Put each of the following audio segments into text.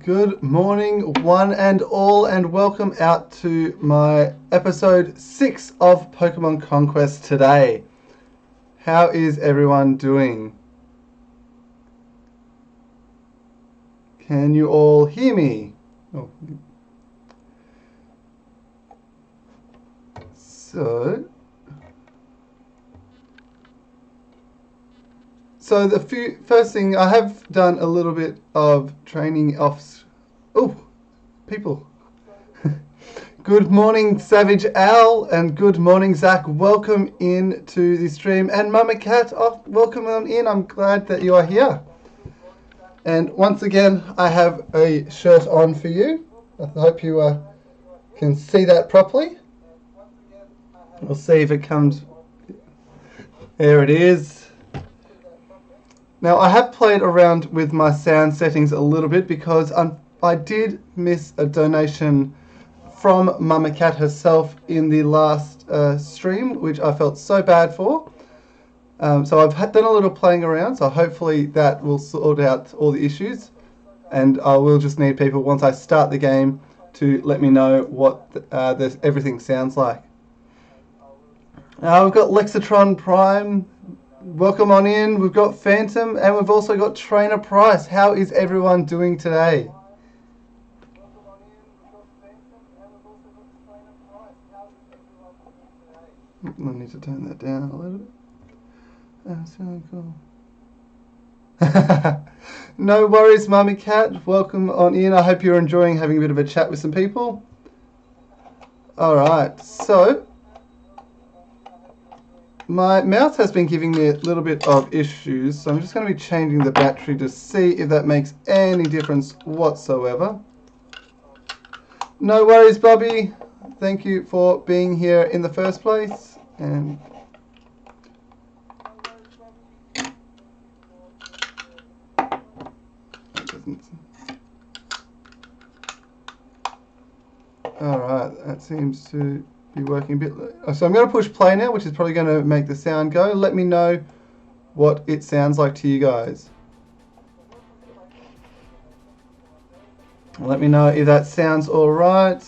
Good morning, one and all, and welcome out to my episode 6 of Pokemon Conquest today. How is everyone doing? Can you all hear me? Oh. So the first thing, I have done a little bit of training off. Oh, people. Good morning, Savage Owl, and good morning, Zach. Welcome in to the stream. And Mama Cat, welcome on in. I'm glad that you are here. And once again, I have a shirt on for you. I hope you can see that properly. We'll see if it comes. There it is. Now, I have played around with my sound settings a little bit because I did miss a donation from Mama Cat herself in the last stream, which I felt so bad for. So I've done a little playing around, so hopefully that will sort out all the issues. And I will just need people, once I start the game, to let me know what everything sounds like. We've got Lexatron Prime. Welcome on in. We've got Phantom, and we've also got Trainer Price. How is everyone doing today? I need to turn that down a little bit. That's really cool. No worries, Mummy Cat. Welcome on in. I hope you're enjoying having a bit of a chat with some people. Alright, so my mouse has been giving me a little bit of issues, so I'm just going to be changing the battery to see if that makes any difference whatsoever. No worries, Bobby. Thank you for being here in the first place. And alright, that seems to be working a bit. So I'm going to push play now, which is probably going to make the sound go. Let me know what it sounds like to you guys. Let me know if that sounds alright.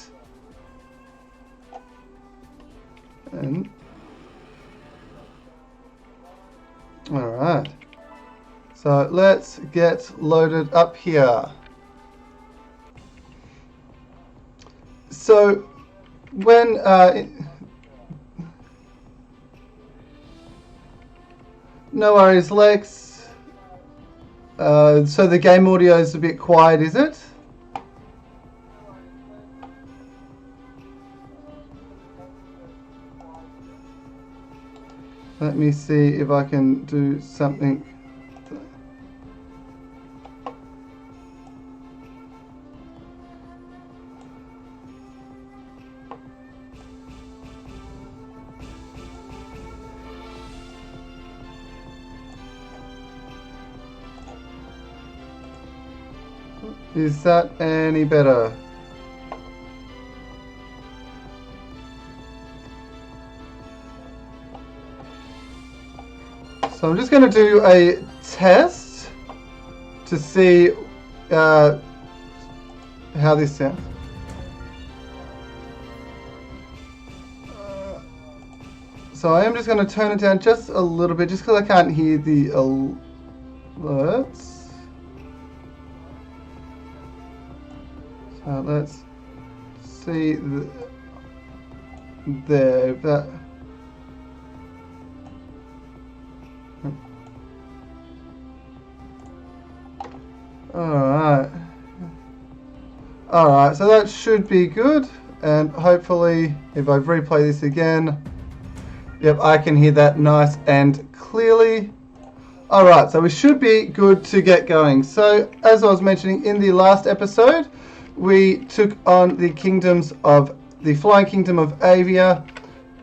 And alright. So let's get loaded up here. So when no worries, Lex. So the game audio is a bit quiet, is it? Let me see if I can do something. Is that any better? So I'm just going to do a test to see how this sounds. So I am just going to turn it down just a little bit, just because I can't hear the alerts. So let's see there. That. Alright, so that should be good, and hopefully if I replay this again, yep, I can hear that nice and clearly. Alright, so we should be good to get going. So as I was mentioning in the last episode, we took on the kingdoms of the Flying Kingdom of Avia,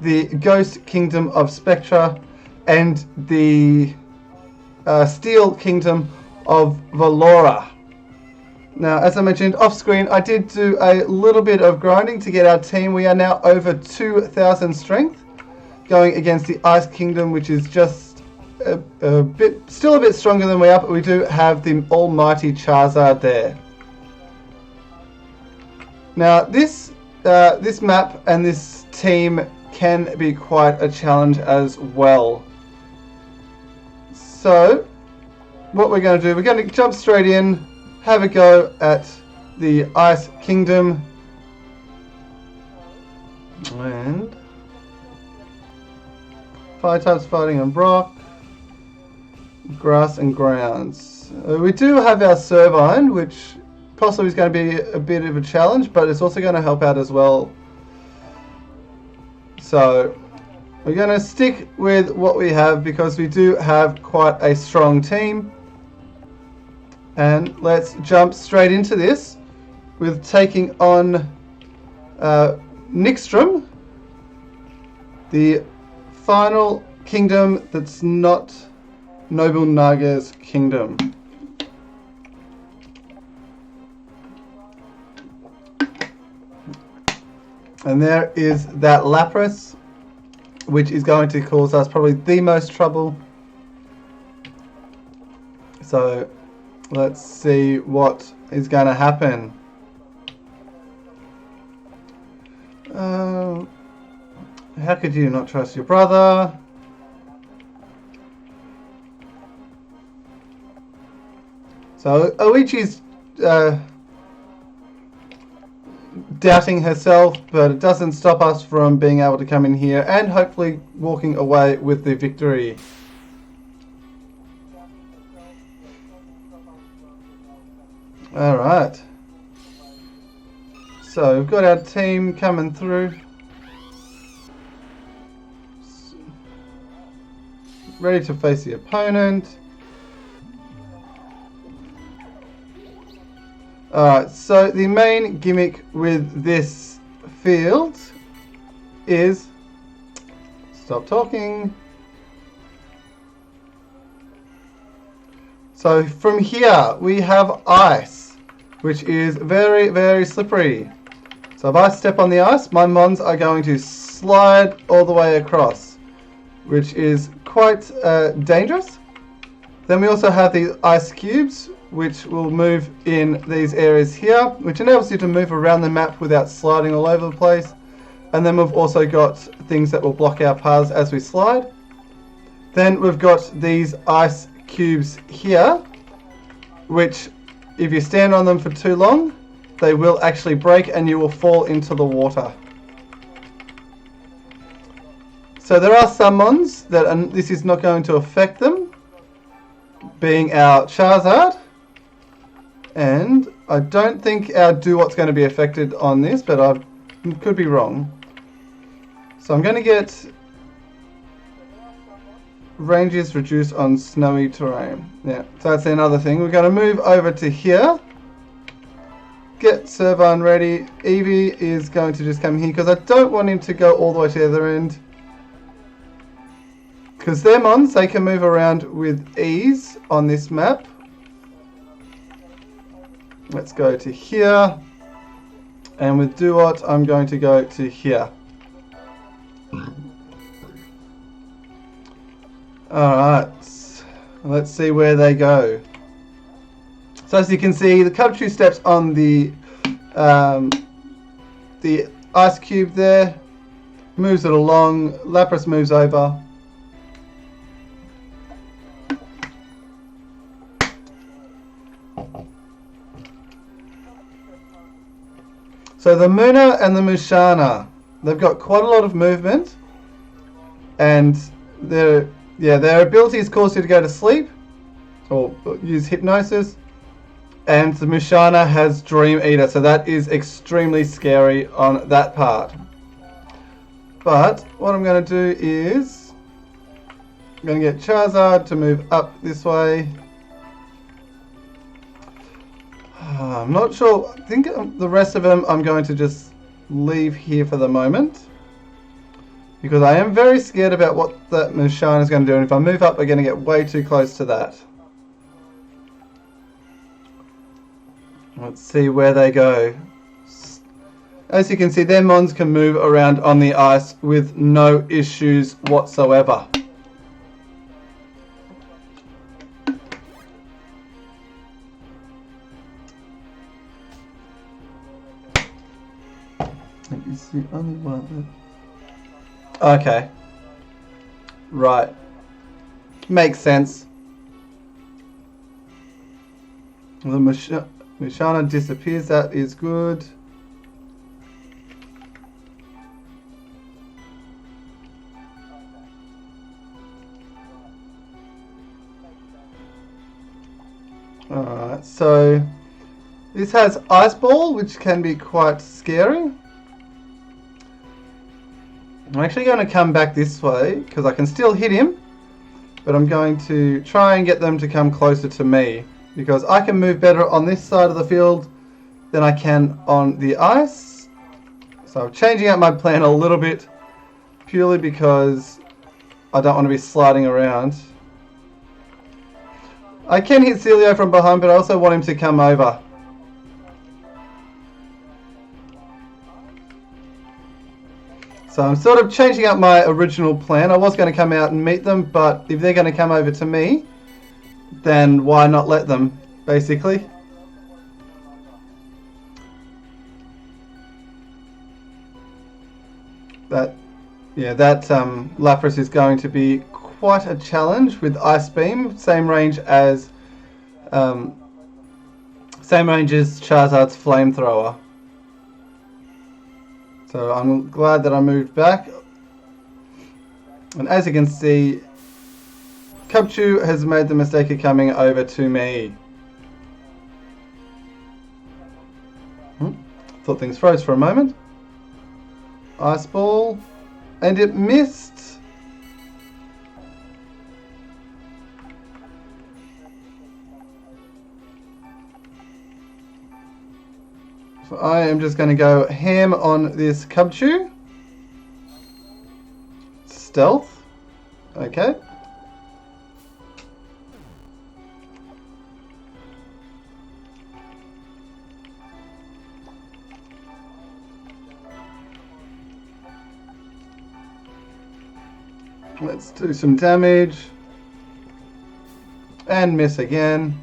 the Ghost Kingdom of Spectra, and the Steel Kingdom of Valora. Now, as I mentioned off screen, I did do a little bit of grinding to get our team. We are now over 2,000 strength, going against the Ice Kingdom, which is just still a bit stronger than we are, but we do have the almighty Charizard there. Now this this map and this team can be quite a challenge as well. So what we're going to do, we're going to jump straight in, have a go at the Ice Kingdom, and fire types fighting on rock, grass and grounds. We do have our Servine, which possibly is going to be a bit of a challenge, but it's also going to help out as well. So we're going to stick with what we have because we do have quite a strong team. And let's jump straight into this with taking on Nyxtrom, the final kingdom that's not Noble Naga's kingdom. And there is that Lapras, which is going to cause us probably the most trouble. So let's see what is going to happen. How could you not trust your brother? So Oichi's doubting herself, but it doesn't stop us from being able to come in here and hopefully walking away with the victory. Alright. So we've got our team coming through. Ready to face the opponent. Alright, so the main gimmick with this field is... Stop talking. So from here we have ice, which is very, very slippery. So if I step on the ice, my mons are going to slide all the way across, which is quite dangerous. Then we also have the ice cubes, which will move in these areas here, which enables you to move around the map without sliding all over the place. And then we've also got things that will block our paths as we slide. Then we've got these ice cubes here, which if you stand on them for too long, they will actually break and you will fall into the water. So there are some mons that this is not going to affect them, being our Charizard, and I don't think our Duot's going to be affected on this, but I could be wrong. So I'm going to get ranges reduced on snowy terrain. Yeah, so that's another thing. We're going to move over to here. Get Servine ready. Eevee is going to just come here because I don't want him to go all the way to the other end. Because their mons, they can move around with ease on this map. Let's go to here. And with Duot, I'm going to go to here. Alright, let's see where they go. So as you can see, the country steps on the ice cube there, moves it along, Lapras moves over. So the Munna and the Musharna, they've got quite a lot of movement, and their abilities cause you to go to sleep or use hypnosis. And the Musharna has Dream Eater, so that is extremely scary on that part. But what I'm going to do is I'm going to get Charizard to move up this way. I'm not sure. I think the rest of them I'm going to just leave here for the moment, because I am very scared about what that Musharna is going to do, and if I move up we're going to get way too close to that. Let's see where they go. As you can see, their mons can move around on the ice with no issues whatsoever. the only one. Okay. Right. Makes sense. The Mishana disappears. That is good. Alright, so this has Ice Ball, which can be quite scary. I'm actually going to come back this way because I can still hit him, but I'm going to try and get them to come closer to me because I can move better on this side of the field than I can on the ice. So I'm changing up my plan a little bit purely because I don't want to be sliding around. I can hit Celio from behind, but I also want him to come over. So I'm sort of changing up my original plan. I was going to come out and meet them, but if they're going to come over to me, then why not let them, basically. That Lapras is going to be quite a challenge with Ice Beam, same range as Charizard's Flamethrower. So I'm glad that I moved back. And as you can see, Cubchoo has made the mistake of coming over to me. Thought things froze for a moment. Ice Ball. And it missed. So I am just going to go ham on this Cubchoo. Stealth. Okay. Let's do some damage. And miss again.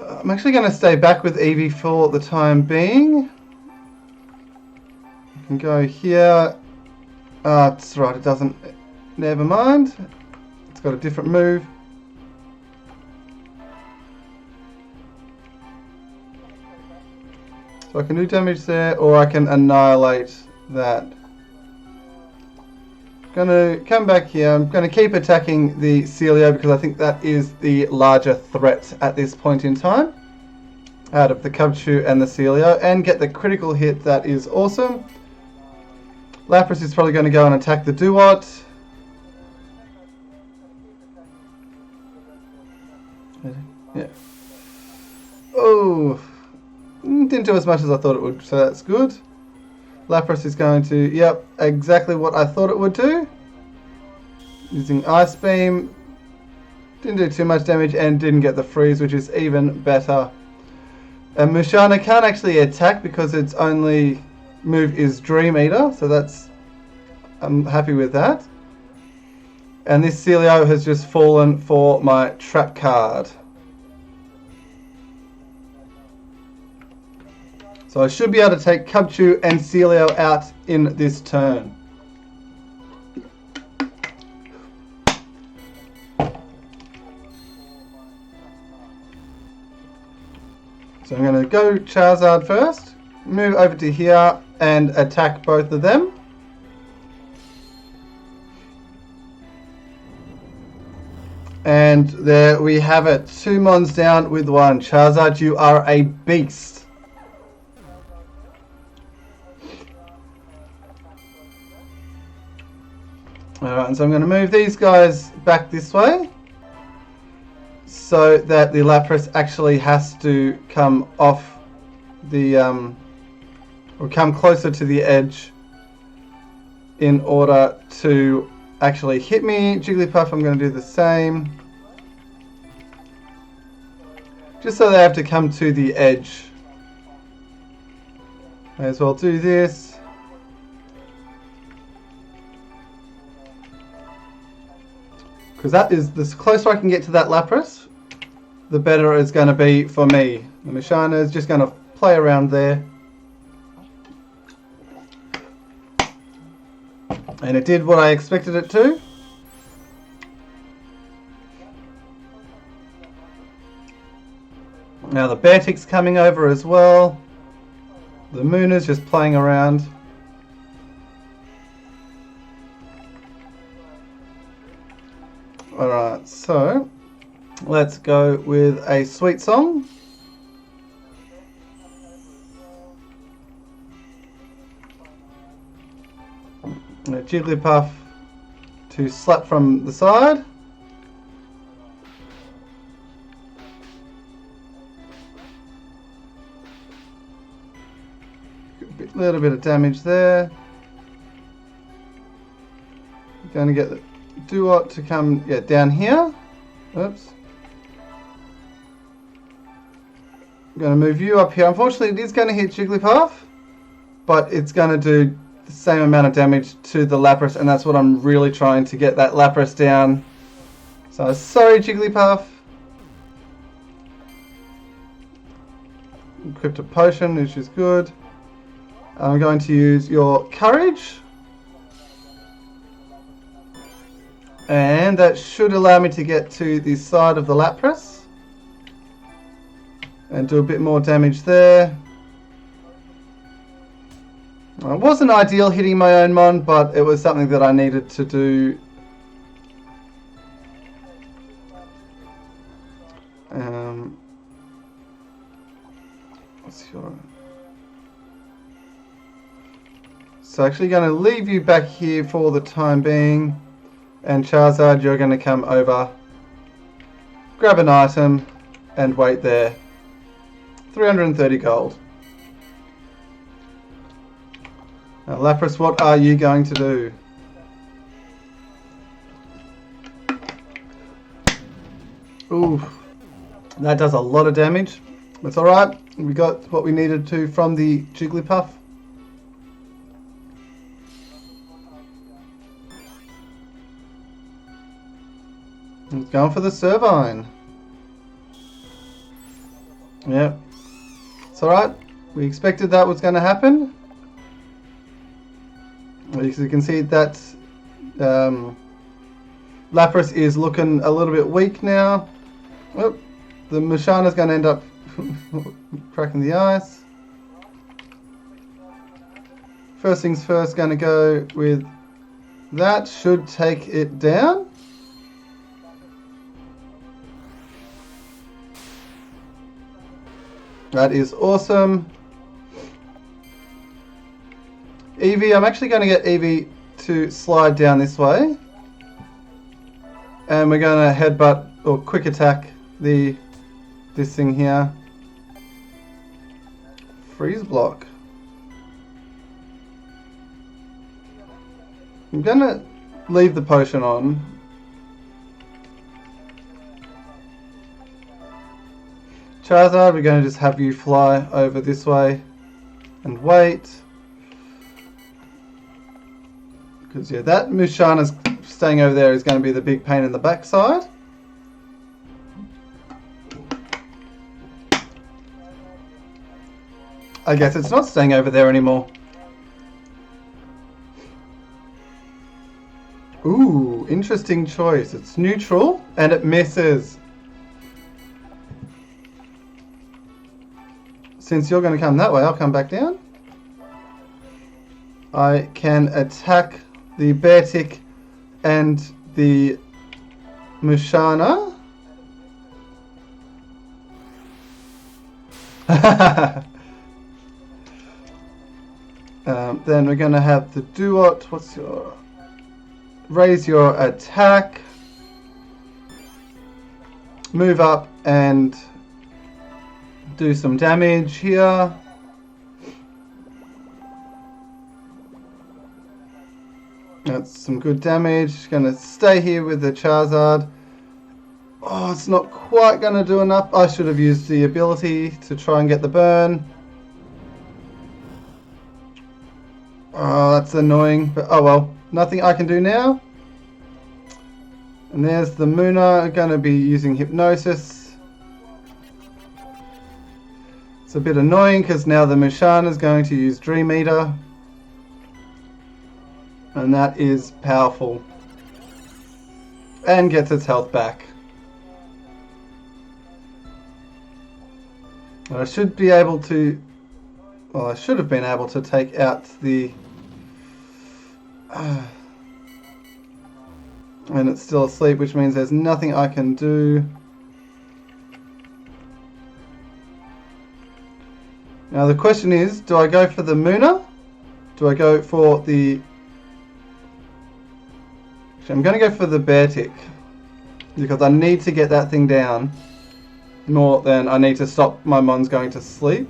I'm actually going to stay back with Eevee for the time being. I can go here. That's right, it doesn't. Never mind. It's got a different move. So I can do damage there, or I can annihilate that. I'm going to come back here. I'm going to keep attacking the Celio because I think that is the larger threat at this point in time out of the Cubchoo and the Celio, and get the critical hit. That is awesome. Lapras is probably going to go and attack the Duat. Yeah. Oh, didn't do as much as I thought it would, so that's good. Lapras is going to, yep, exactly what I thought it would do. Using Ice Beam. Didn't do too much damage and didn't get the freeze, which is even better. And Mushana can't actually attack because its only move is Dream Eater, so that's, I'm happy with that. And this Celio has just fallen for my trap card. So I should be able to take Cubchoo and Celio out in this turn. So I'm going to go Charizard first, move over to here and attack both of them. And there we have it. 2 mons down with 1. Charizard, you are a beast. Alright, and so I'm going to move these guys back this way so that the Lapras actually has to come off the, or come closer to the edge in order to actually hit me. Jigglypuff, I'm going to do the same. Just so they have to come to the edge. May as well do this. Because that is the closer I can get to that Lapras, the better it's going to be for me. The Mushana is just going to play around there. And it did what I expected it to. Now the Beartick's coming over as well. The Mooner's just playing around. Alright, so let's go with a sweet song. A Jigglypuff to slap from the side. A little bit of damage there. Going to get the Duot to come down here. Oops. I'm going to move you up here. Unfortunately, it is going to hit Jigglypuff, but it's going to do the same amount of damage to the Lapras, and that's what I'm really trying to get that Lapras down. So sorry, Jigglypuff. Equipped a potion, which is good. I'm going to use your Courage. And that should allow me to get to the side of the Lapras. And do a bit more damage there. It wasn't ideal hitting my own mon, but it was something that I needed to do. What's your... So actually going to leave you back here for the time being. And Charizard, you're going to come over, grab an item, and wait there. 330 gold. Now, Lapras, what are you going to do? Ooh, that does a lot of damage. That's alright. We got what we needed to from the Jigglypuff. It's going for the Servine. Yep. It's alright. We expected that was going to happen. As you can see, that Lapras is looking a little bit weak now. Oh, the Mushana is going to end up cracking the ice. First things first, going to go with that. Should take it down. That is awesome. Eevee, I'm actually going to get Eevee to slide down this way. And we're going to headbutt or quick attack this thing here. Freeze block. I'm going to leave the potion on. Charizard, we're going to just have you fly over this way and wait. Because yeah, that Mushana's staying over there is going to be the big pain in the backside. I guess it's not staying over there anymore. Ooh, interesting choice. It's neutral and it misses. Since you're going to come that way, I'll come back down. I can attack the Beartick and the Mushana. Then we're going to have the Duot. What's your... Raise your attack. Move up and do some damage here. That's some good damage. Gonna stay here with the Charizard. Oh, it's not quite gonna do enough. I should have used the ability to try and get the burn. Oh, that's annoying, but oh well. Nothing I can do now. And there's the Mooner, gonna be using Hypnosis. It's a bit annoying because now the Mushana is going to use Dream Eater. And that is powerful. And gets its health back. I should be able to... Well, I should have been able to take out the... and it's still asleep, which means there's nothing I can do. Now the question is, do I go for the Mooner? Do I go for the... Actually, I'm going to go for the Bear Tick. Because I need to get that thing down. More than I need to stop my mons going to sleep.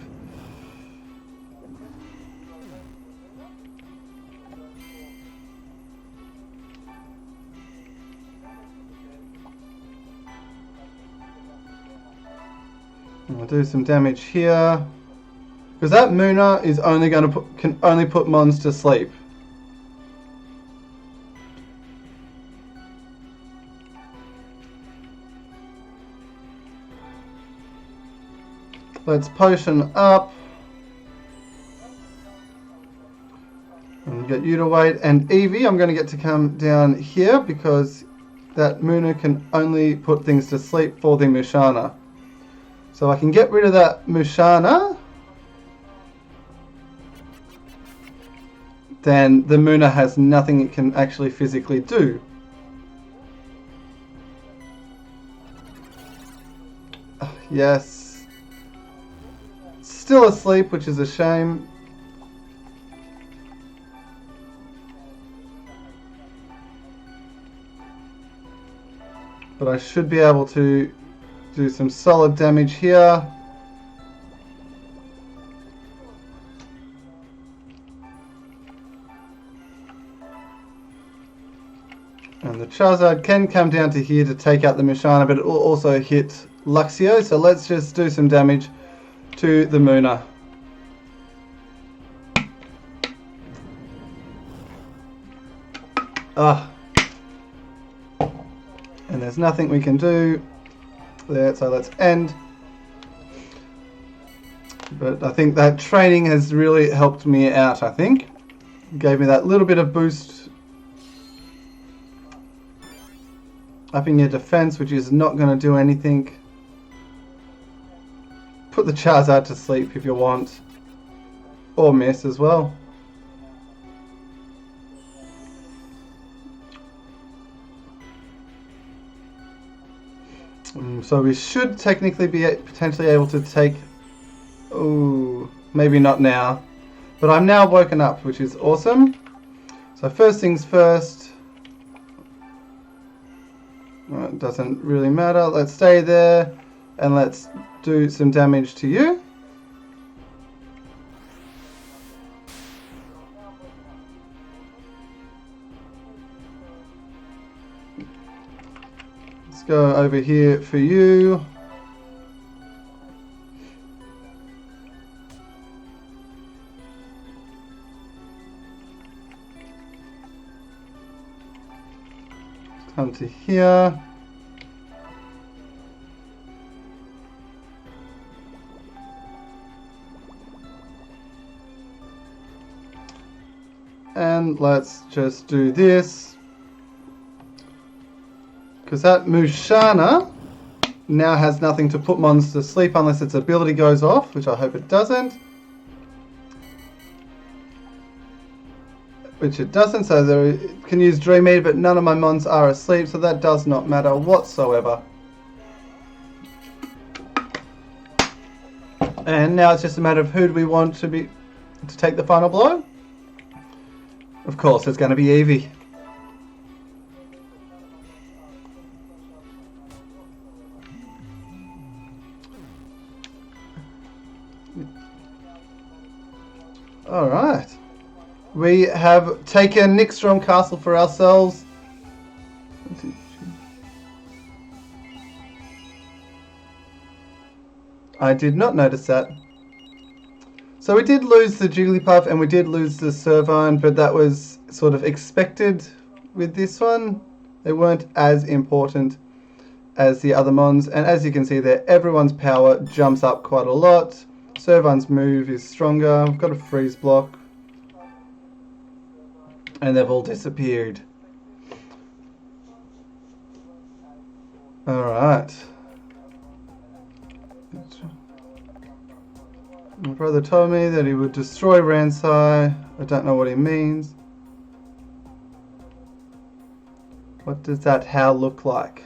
I'll do some damage here. Because that Mooner is only going to can only put mons to sleep. Let's potion up. And get you to wait. And Eevee, I'm going to get to come down here because that Mooner can only put things to sleep for the Mushana. So I can get rid of that Mushana. Then the Mooner has nothing it can actually physically do. Yes. Still asleep, which is a shame. But I should be able to do some solid damage here. And the Charizard can come down to here to take out the Mushana, but it will also hit Luxio. So let's just do some damage to the Mooner. And there's nothing we can do there, so let's end. But I think that training has really helped me out, I think. Gave me that little bit of boost. Upping your defense, which is not going to do anything. Put the Charizard to sleep if you want. Or miss as well. So we should technically be potentially able to take... Oh, maybe not now. But I'm now woken up, which is awesome. So first things first. Well, it doesn't really matter. Let's stay there. And let's do some damage to you. Let's go over here for you. Come to here. And let's just do this. Because that Mushana now has nothing to put mons to sleep unless its ability goes off, which I hope it doesn't. Which it doesn't, so it can use Dream Eater, but none of my mons are asleep, so that does not matter whatsoever. And now it's just a matter of who do we want to take the final blow. Of course, it's going to be Eevee. Alright. We have taken Nickstrom Castle for ourselves. I did not notice that. So we did lose the Jigglypuff and we did lose the Servine, but that was sort of expected with this one. They weren't as important as the other mons, and as you can see there, everyone's power jumps up quite a lot. Servine's move is stronger. We've got a freeze block. And they've all disappeared. Alright. My brother told me that he would destroy Ransai. I don't know what he means. What does that how look like?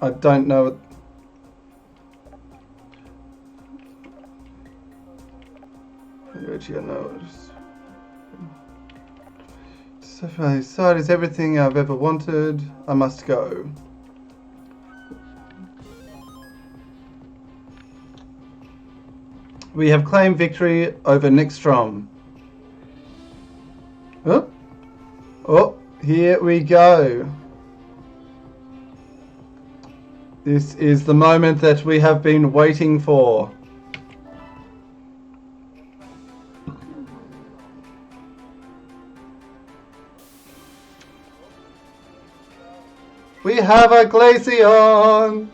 I don't know. This side is everything I've ever wanted. I must go. We have claimed victory over Nickstrom. Oh, oh, here we go. This is the moment that we have been waiting for. We have a Glaceon!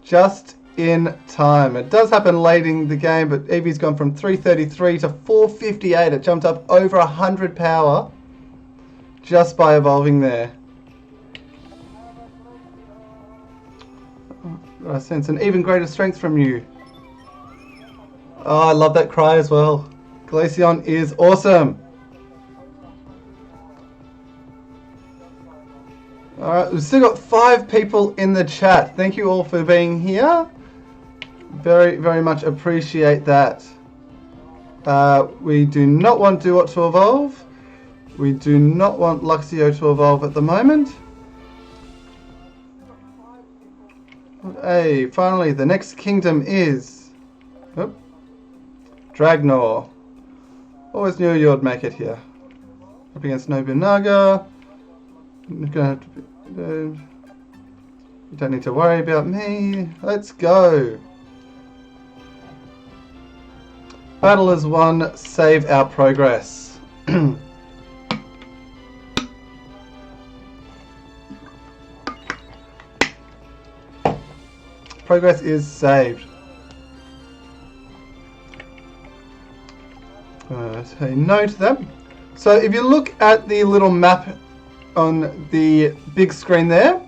Just in time. It does happen late in the game, but Eevee's gone from 333 to 458. It jumped up over 100 power just by evolving there. I sense an even greater strength from you. Oh, I love that cry as well. Glaceon is awesome. Alright, we've still got 5 people in the chat. Thank you all for being here. Very, very much appreciate that. We do not want Duot to evolve. We do not want Luxio to evolve at the moment. Hey, finally, the next kingdom is... Oh, Dragnor. Always knew you'd make it here. Up against Nobunaga. You're gonna have to be, you don't need to worry about me. Let's go. Battle is won. Save our progress. Progress is saved. Say no to that. So if you look at the little map on the big screen there,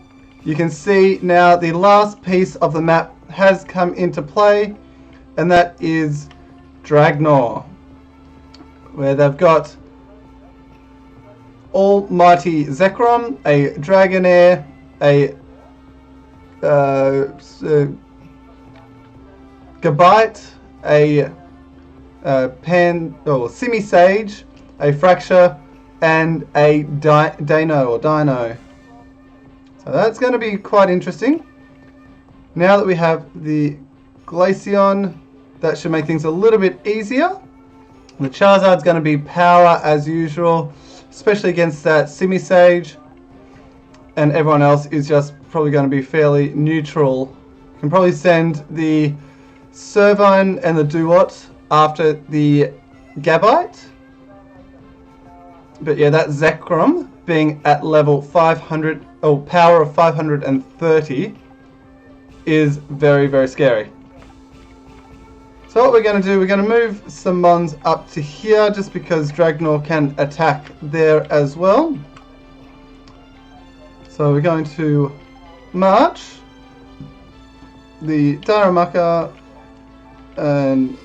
you can see now the last piece of the map has come into play, and that is Dragnor, where they've got Almighty Zekrom, a Dragonair, a Gabite, a Simisage, a Fracture, and a Dino. So that's going to be quite interesting. Now that we have the Glaceon, that should make things a little bit easier. The Charizard's going to be power as usual, especially against that Simisage. And everyone else is just probably going to be fairly neutral. You can probably send the Servine and the Duot after the Gabite. But yeah, that Zekrom being at level 500, or power of 530, is very, very scary. So what we're going to do, we're going to move some mons up to here, just because Dragnor can attack there as well. So we're going to march the Darumaka and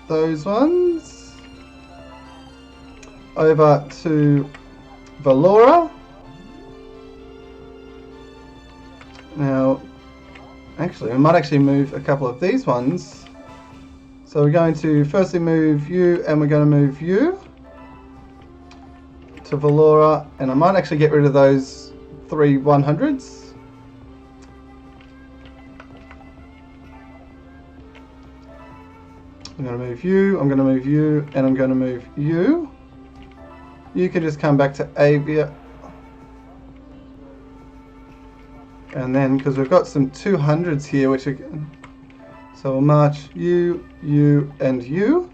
those ones over to Valora. Now, actually, we might actually move a couple of these ones. So we're going to firstly move you, and we're going to move you to Valora, and I might actually get rid of those 3 100s. I'm going to move you, I'm going to move you, and I'm going to move you. You can just come back to Avia. And then, because we've got some 200s here, which are... So we'll march you, you, and you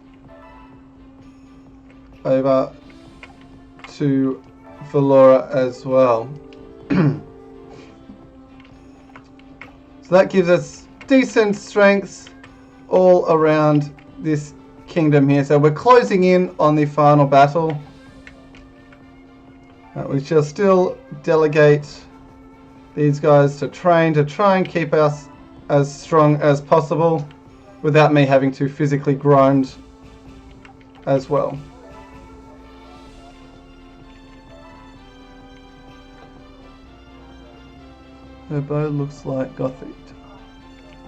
over to Valora as well. So that gives us decent strengths all around this kingdom here. So we're closing in on the final battle. We shall still delegate these guys to train to try and keep us as strong as possible without me having to physically grind as well. Her bow looks like Gothic.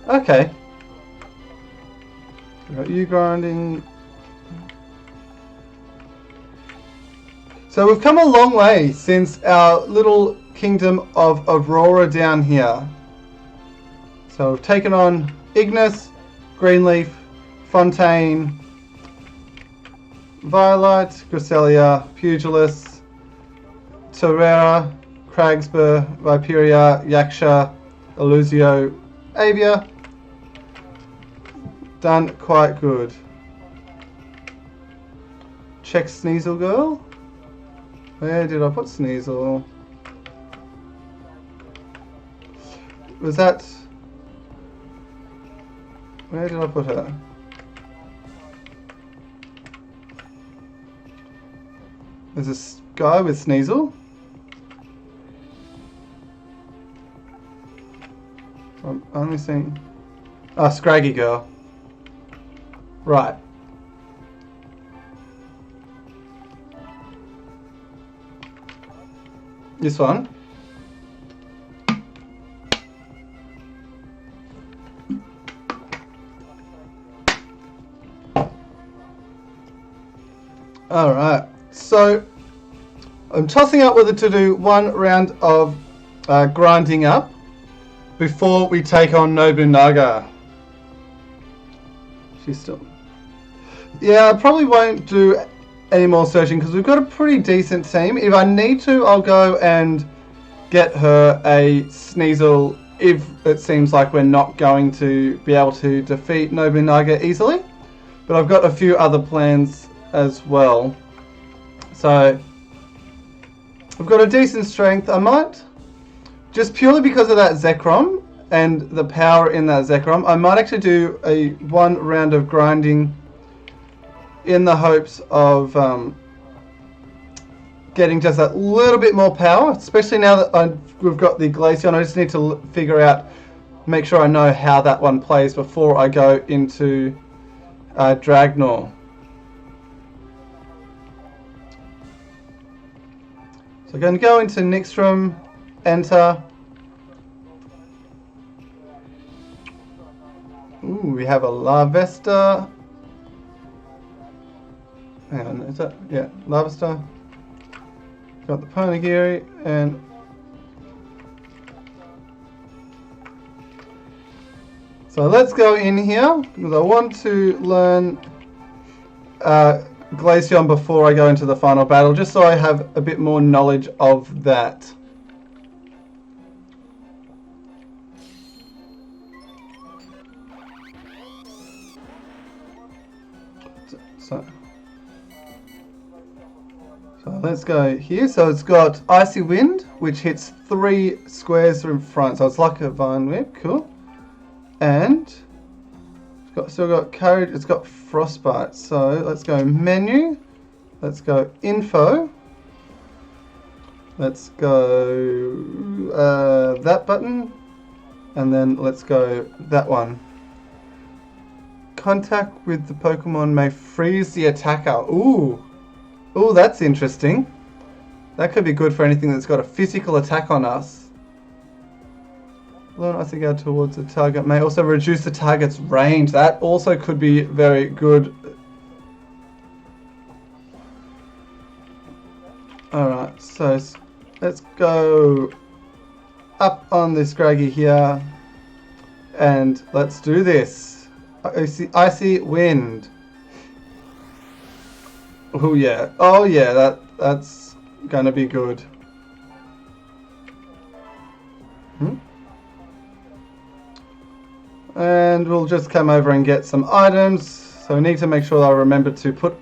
Okay. We got you grinding. So we've come a long way since our little kingdom of Aurora down here. So we've taken on Ignis, Greenleaf, Fontaine, Violet, Grasselia, Pugilis, Torera, Cragsbur, Viperia, Yaksha, Elusio, Avia. Done quite good. Check Sneasel Girl. Where did I put Sneasel? Was that... Where did I put her? There's this guy with Sneasel. I'm only seeing... Oh, Scraggy Girl. Right. This one. Alright, so I'm tossing up whether to do one round of grinding up before we take on Nobunaga. She's still... Yeah, I probably won't do any more searching because we've got a pretty decent team. If I need to, I'll go and get her a Sneasel if it seems like we're not going to be able to defeat Nobunaga easily. But I've got a few other plans as well. So I've got a decent strength. I might, just purely because of that Zekrom and the power in that Zekrom, I might actually do a one round of grinding in the hopes of getting just a little bit more power, especially now that we've got the Glaceon. I just need to figure out, make sure I know how that one plays before I go into Dragnor. So I'm going to go into Nixtrom, enter. Ooh, we have a Larvesta. Hang on, is that? Yeah, Larvesta. Got the Ponegiri and so let's go in here because I want to learn Glaceon before I go into the final battle, just so I have a bit more knowledge of that. So let's go here. So it's got Icy Wind, which hits 3 squares in front. So it's like a Vine Whip. Cool. And it's still got Courage. It's got Frostbite. So let's go Menu. Let's go Info. Let's go that button. And then let's go that one. Contact with the Pokemon may freeze the attacker. Ooh. Oh, that's interesting. That could be good for anything that's got a physical attack on us. Learn Icy Guard towards the target may also reduce the target's range. That also could be very good. Alright, so let's go up on this Scraggy here. And let's do this. Icy Wind. Oh yeah, that's gonna be good. And we'll just come over and get some items. So we need to make sure that I remember to put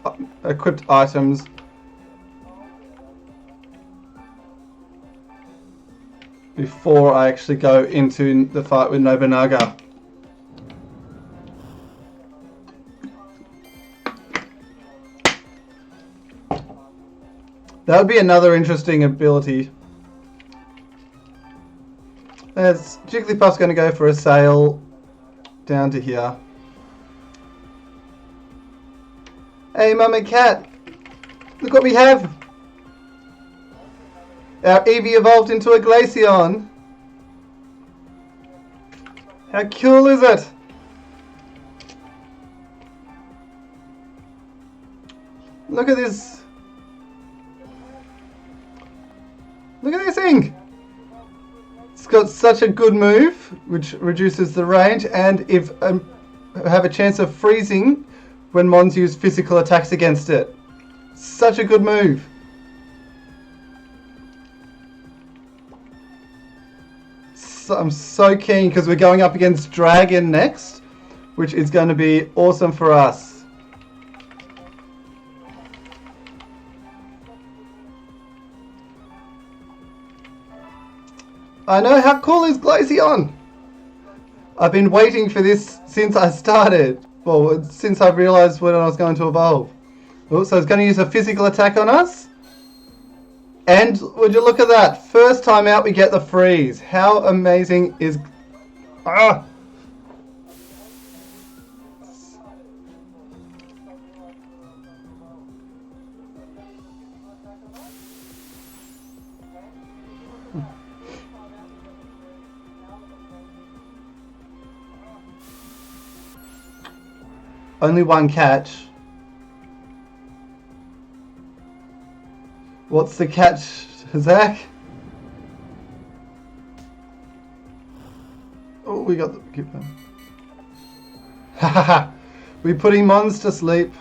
equipped items before I actually go into the fight with Nobunaga. That would be another interesting ability. As Jigglypuff's going to go for a sail down to here. Hey, Mummy Cat! Look what we have! Our Eevee evolved into a Glaceon! How cool is it? Look at this! Look at this thing! It's got such a good move, which reduces the range, and if have a chance of freezing when Mons use physical attacks against it. Such a good move. So, I'm so keen because we're going up against Dragon next, which is going to be awesome for us. I know, how cool is Glaceon? I've been waiting for this since I started. Well, since I realised when I was going to evolve. Oh, so it's going to use a physical attack on us. And would you look at that? First time out we get the freeze. How amazing is... Ah! Only one catch. What's the catch, Zach? Oh, we got the... Keep going. Hahaha. We're putting Mons to sleep.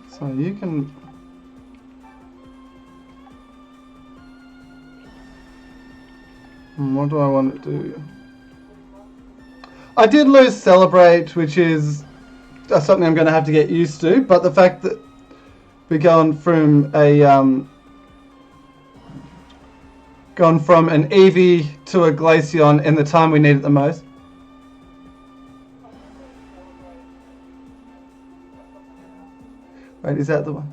So you can... What do I want to do? I did lose Celebrate, which is something I'm going to have to get used to, but the fact that we're going from an Eevee to a Glaceon in the time we need it the most. Wait, is that the one?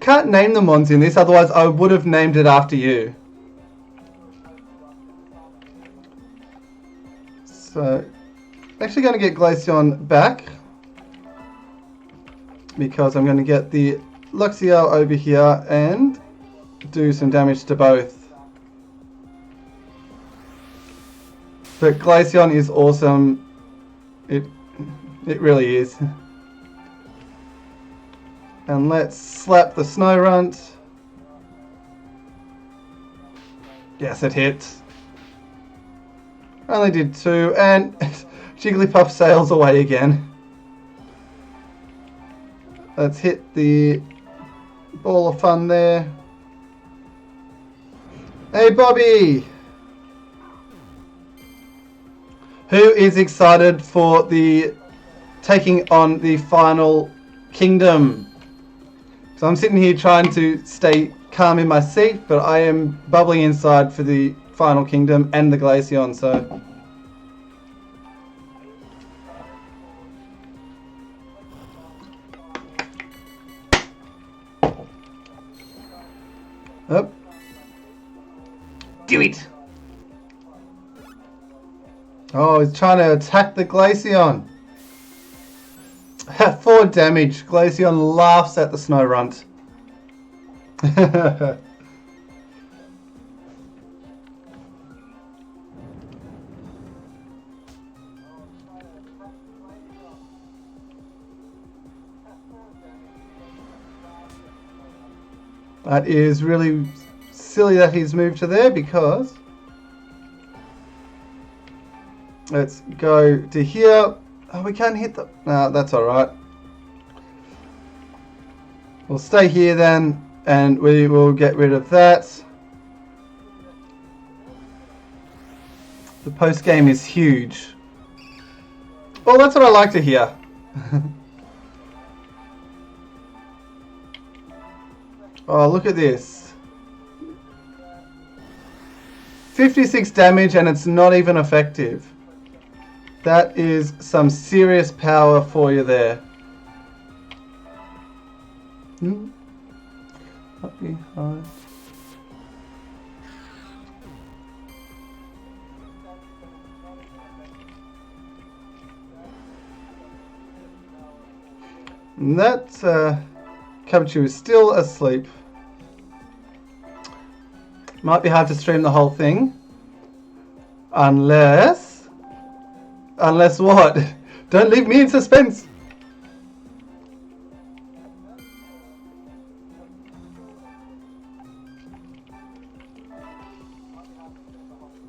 Can't name the Mons in this, otherwise I would have named it after you. So, actually going to get Glaceon back, because I'm going to get the Luxio over here and do some damage to both. But Glaceon is awesome. It really is. And let's slap the Snow Runt. Yes, it hit. Only did 2, and Jigglypuff sails away again. Let's hit the ball of fun there. Hey Bobby! Who is excited for the taking on the final kingdom? So I'm sitting here trying to stay calm in my seat, but I am bubbling inside for the final kingdom and the Glaceon, so... Oh. Do it! Oh, he's trying to attack the Glaceon. 4 damage. Glaceon laughs at the Snow Runt. That is really silly that he's moved to there, because let's go to here. Oh, we can't hit the... No, that's alright. We'll stay here then, and we will get rid of that. The post game is huge. Well, that's what I like to hear. Oh, look at this. 56 damage and it's not even effective. That is some serious power for you there. Not behind. And that Kabuchu is still asleep. Might be hard to stream the whole thing. Unless what? Don't leave me in suspense.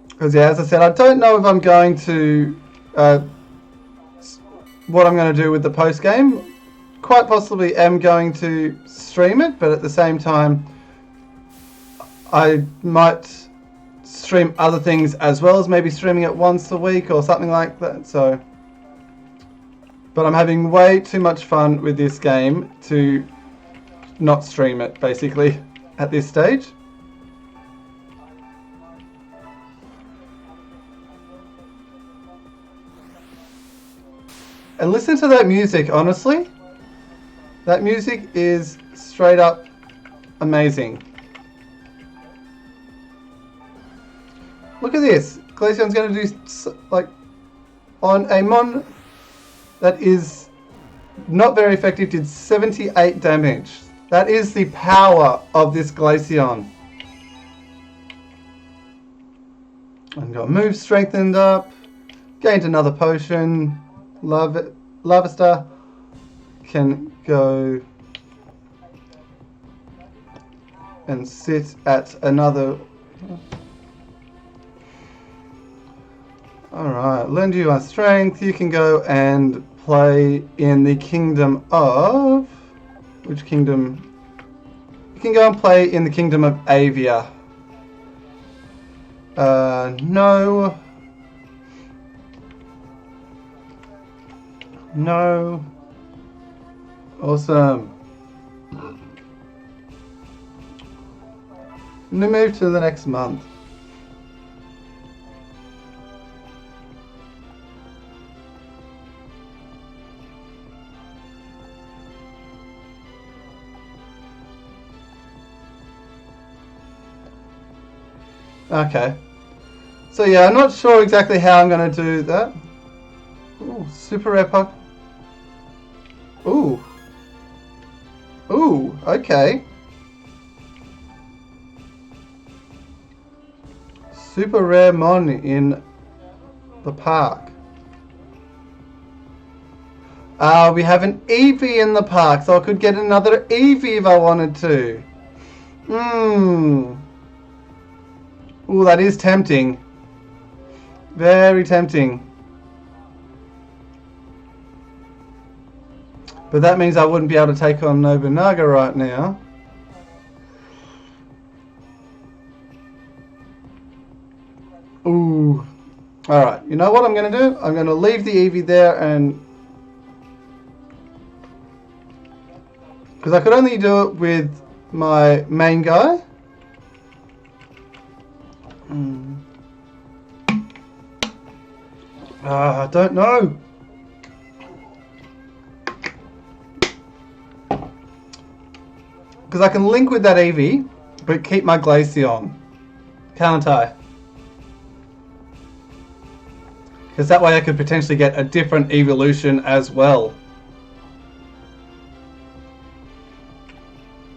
Because yeah, as I said, I don't know if I'm going to what I'm going to do with the post game. Quite possibly am going to stream it, but at the same time, I might stream other things as well as maybe streaming it once a week or something like that. So, but I'm having way too much fun with this game to not stream it, basically, at this stage. And listen to that music, honestly. That music is straight up amazing. Look at this. Glaceon's going to do, like, on a mon that is not very effective, did 78 damage. That is the power of this Glaceon. And got move strengthened up. Gained another potion. Lava Star can go and sit at another. Alright, lend you on strength. You can go and play in the kingdom of. Which kingdom? You can go and play in the kingdom of Avia. No. No. Awesome. And we move to the next month. Okay. So yeah, I'm not sure exactly how I'm going to do that. Ooh, super rare puck. Ooh. Ooh, okay. Super rare mon in the park. We have an Eevee in the park, so I could get another Eevee if I wanted to. Ooh, that is tempting. Very tempting. But that means I wouldn't be able to take on Nobunaga right now. Ooh. Alright, you know what I'm going to do? I'm going to leave the Eevee there and... because I could only do it with my main guy. I don't know. Because I can link with that Eevee, but keep my Glaceon. Can't I? Because that way I could potentially get a different evolution as well.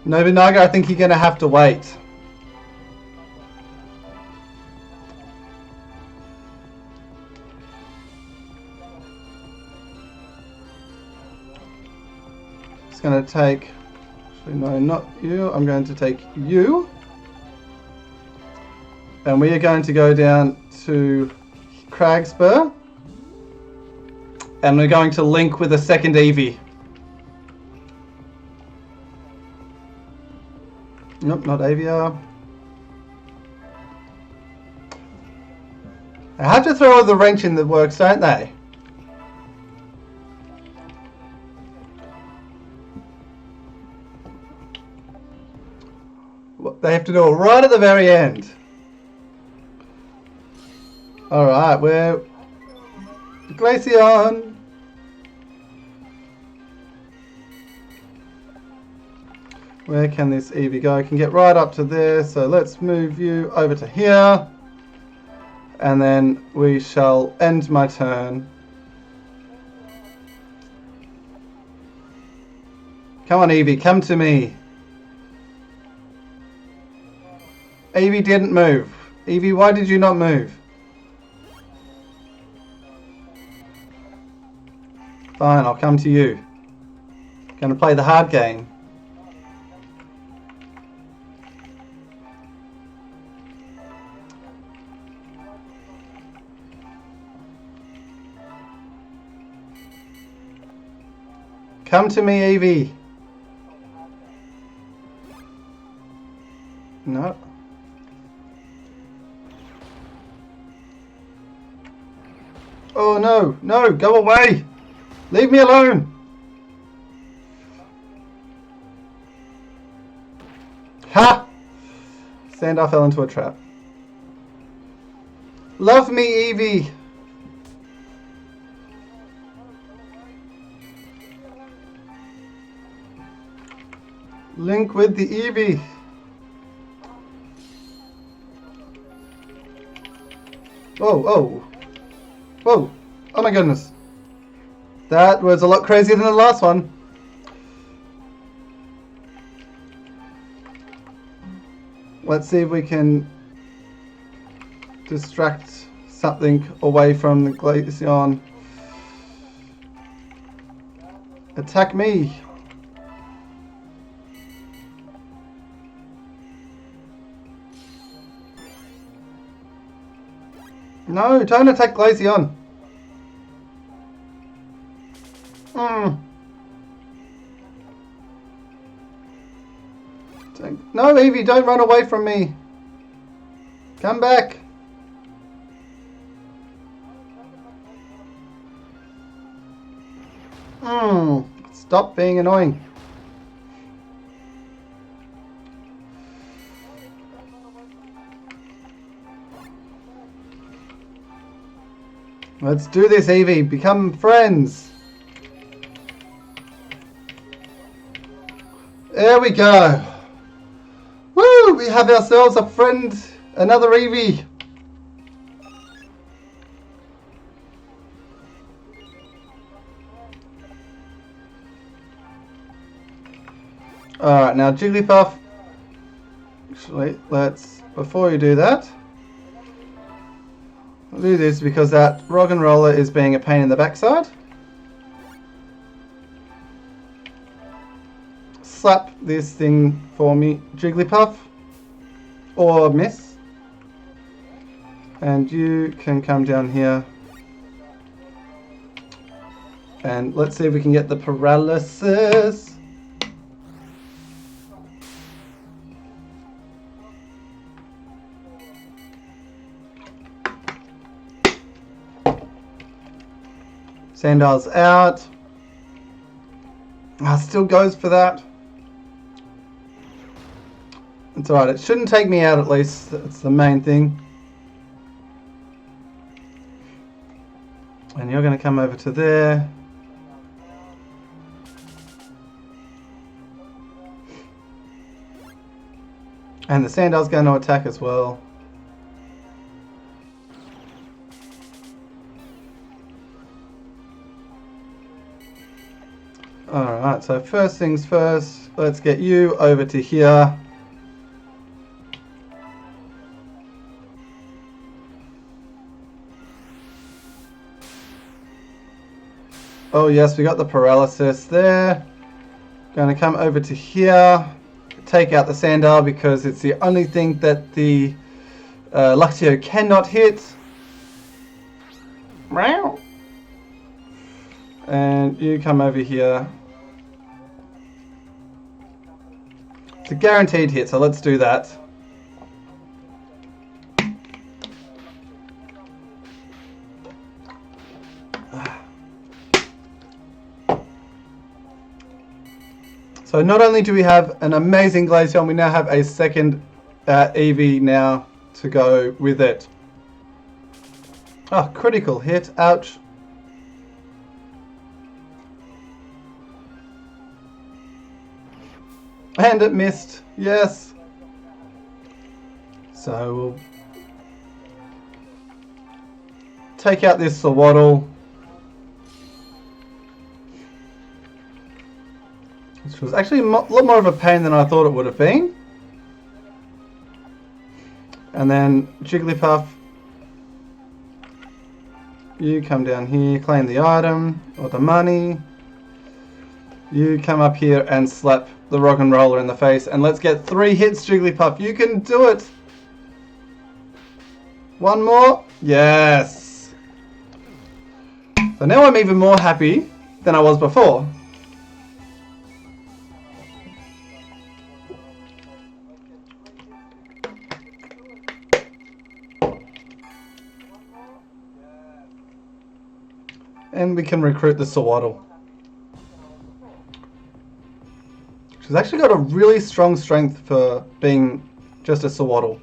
Nobunaga, I think you're going to have to wait. It's going to take... no, not you. I'm going to take you. And we are going to go down to Cragspur. And we're going to link with a second Eevee. Nope, not Avia. I have to throw the wrench in the works, don't they? They have to do it right at the very end. Alright, we're Glaceon! Where can this Eevee go? I can get right up to there, so let's move you over to here. And then we shall end my turn. Come on, Eevee, come to me. Eevee didn't move. Eevee, why did you not move? Fine, I'll come to you. Gonna play the hard game. Come to me, Eevee. No. Oh no, no, go away. Leave me alone. Ha! Sandar fell into a trap. Love me, Eevee. Link with the Eevee. Whoa, oh. Whoa. Oh my goodness. That was a lot crazier than the last one. Let's see if we can distract something away from the Glaceon. Attack me. No, don't attack Glaceon. No, Eevee, don't run away from me. Come back. Stop being annoying. Let's do this, Eevee. Become friends. There we go. Woo! We have ourselves a friend. Another Eevee. Alright, now Jigglypuff. Actually, before you do that, I'll do this because that rock and roller is being a pain in the backside. Slap this thing for me, Jigglypuff. Or miss. And you can come down here. And let's see if we can get the paralysis. Sandar's out. Still goes for that. It's alright, it shouldn't take me out at least. That's the main thing. And you're going to come over to there. And the Sandar's going to attack as well. Alright, so first things first, let's get you over to here. Oh yes, we got the paralysis there. Going to come over to here, take out the Sandar because it's the only thing that the Luxio cannot hit. Meow. And you come over here. It's a guaranteed hit, so let's do that. So not only do we have an amazing Glaceon, we now have a second Eevee now to go with it. Oh, critical hit. Ouch. And it missed. Yes. So we'll take out this Sawaddle. Which was actually a lot more of a pain than I thought it would have been. And then Jigglypuff, you come down here, claim the item or the money. You come up here and slap the rock and roller in the face, and let's get 3 hits, Jigglypuff. You can do it. One more. Yes. So now I'm even more happy than I was before. And we can recruit the Sawaddle. She's actually got a really strong strength for being just a Sawaddle.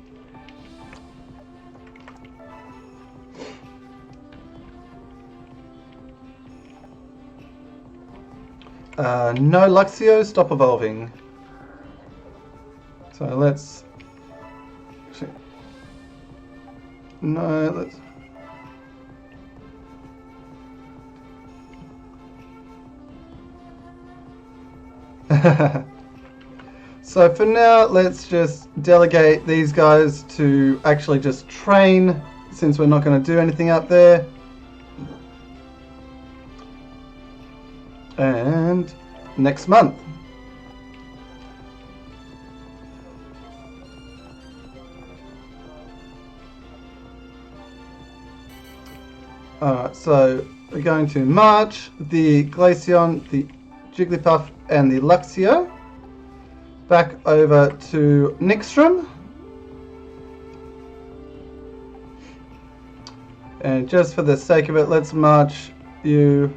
No Luxio, stop evolving. So let's... No, let's... So for now, let's just delegate these guys to actually just train, since we're not going to do anything up there. And next month. Alright, so we're going to march the Glaceon, the Jigglypuff and the Luxio back over to Nixtrum. And just for the sake of it, let's march you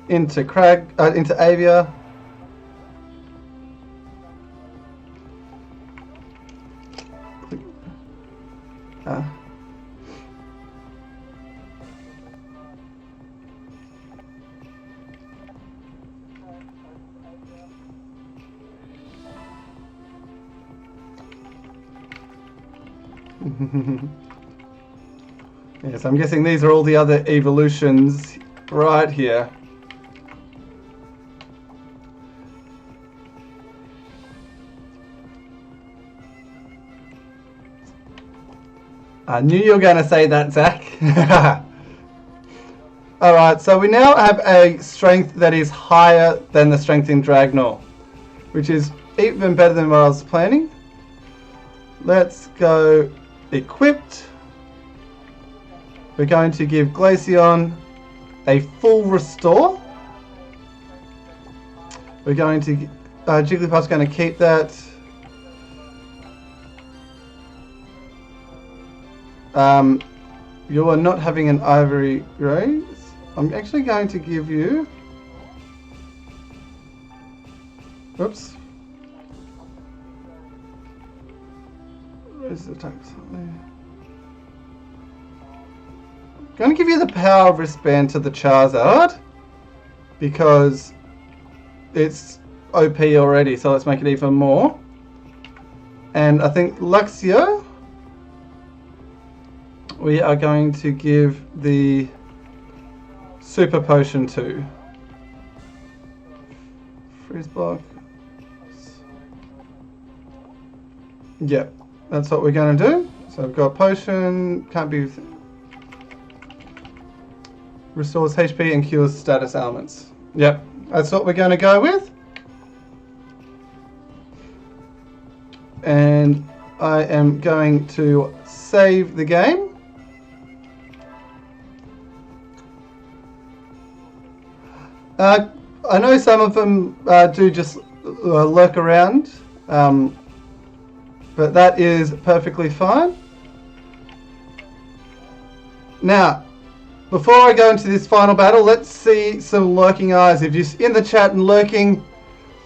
into into Avia. Yes, I'm guessing these are all the other evolutions right here. I knew you were going to say that, Zach. Alright, so we now have a strength that is higher than the strength in Dragnor, which is even better than what I was planning. Let's go equipped. We're going to give Glaceon a full restore. We're going to... Jigglypuff's going to keep that. You are not having an ivory raise. I'm actually going to give you... Oops. Where's the type? I'm going to give you the power wristband to the Charizard because it's OP already, so let's make it even more. And I think Luxio, we are going to give the Super Potion to. Freeze block. Yep, that's what we're going to do. So I've got Potion, can't be... Restores HP and cures status ailments. Yep, that's what we're going to go with. And I am going to save the game. I know some of them do just lurk around, but that is perfectly fine. Now, before I go into this final battle, let's see some lurking eyes. If you're in the chat and lurking,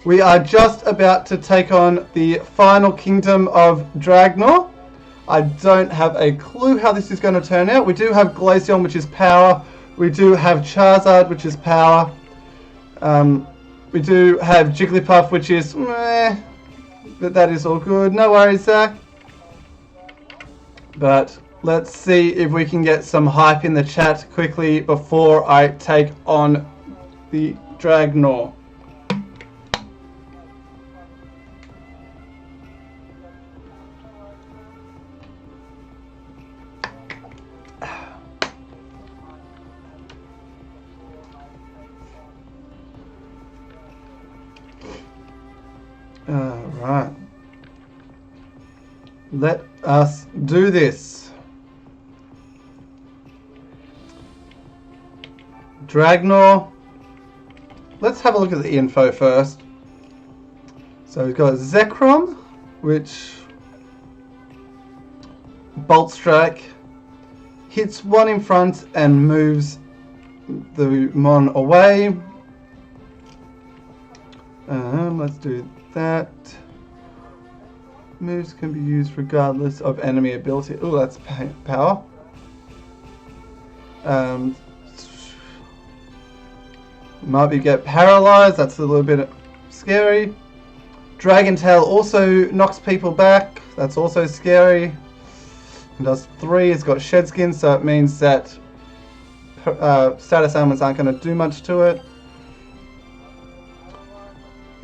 we are just about to take on the final kingdom of Dragnor. I don't have a clue how this is going to turn out. We do have Glaceon, which is power. We do have Charizard, which is power. We We do have Jigglypuff, which is meh, but that is all good. No worries, Zach. But let's see if we can get some hype in the chat quickly before I take on the Dragnor. Alright. Let us do this. Dragnor. Let's have a look at the info first. So we've got Zekrom, which Bolt Strike hits one in front and moves the Mon away. Let's do that. Moves can be used regardless of enemy ability. Oh, that's power. Might be get paralyzed. That's a little bit scary. Dragon Tail also knocks people back. That's also scary. It does 3. It's got Shed Skin, so it means that status ailments aren't going to do much to it.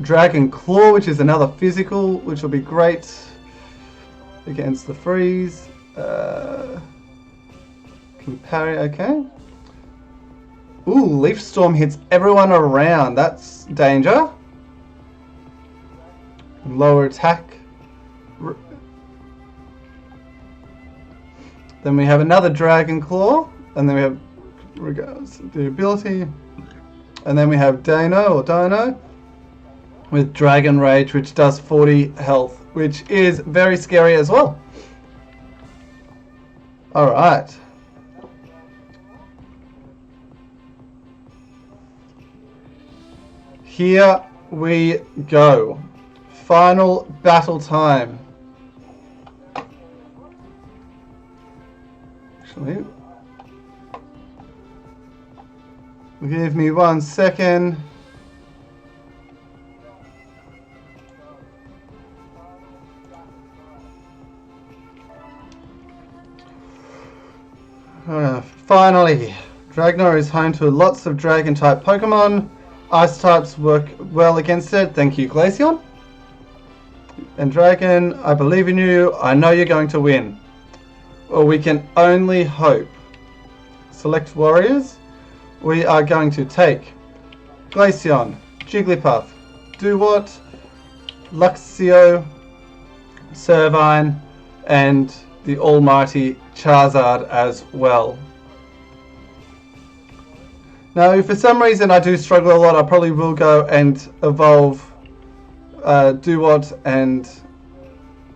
Dragon Claw, which is another physical, which will be great against the freeze. Can parry, okay. Ooh, Leaf Storm hits everyone around. That's danger. Lower attack. Then we have another Dragon Claw, and then we have the ability, and then we have Dino with Dragon Rage, which does 40 health, which is very scary as well. Alright. Here we go. Final battle time. Actually, give me 1 second. Finally, Dragnor is home to lots of Dragon-type Pokemon. Ice types work well against it. Thank you, Glaceon. And Dragon, I believe in you. I know you're going to win. Well, we can only hope. Select warriors. We are going to take Glaceon, Jigglypuff, Duwart, Luxio, Servine, and the almighty Charizard as well. Now, if for some reason I do struggle a lot, I probably will go and evolve Duwart and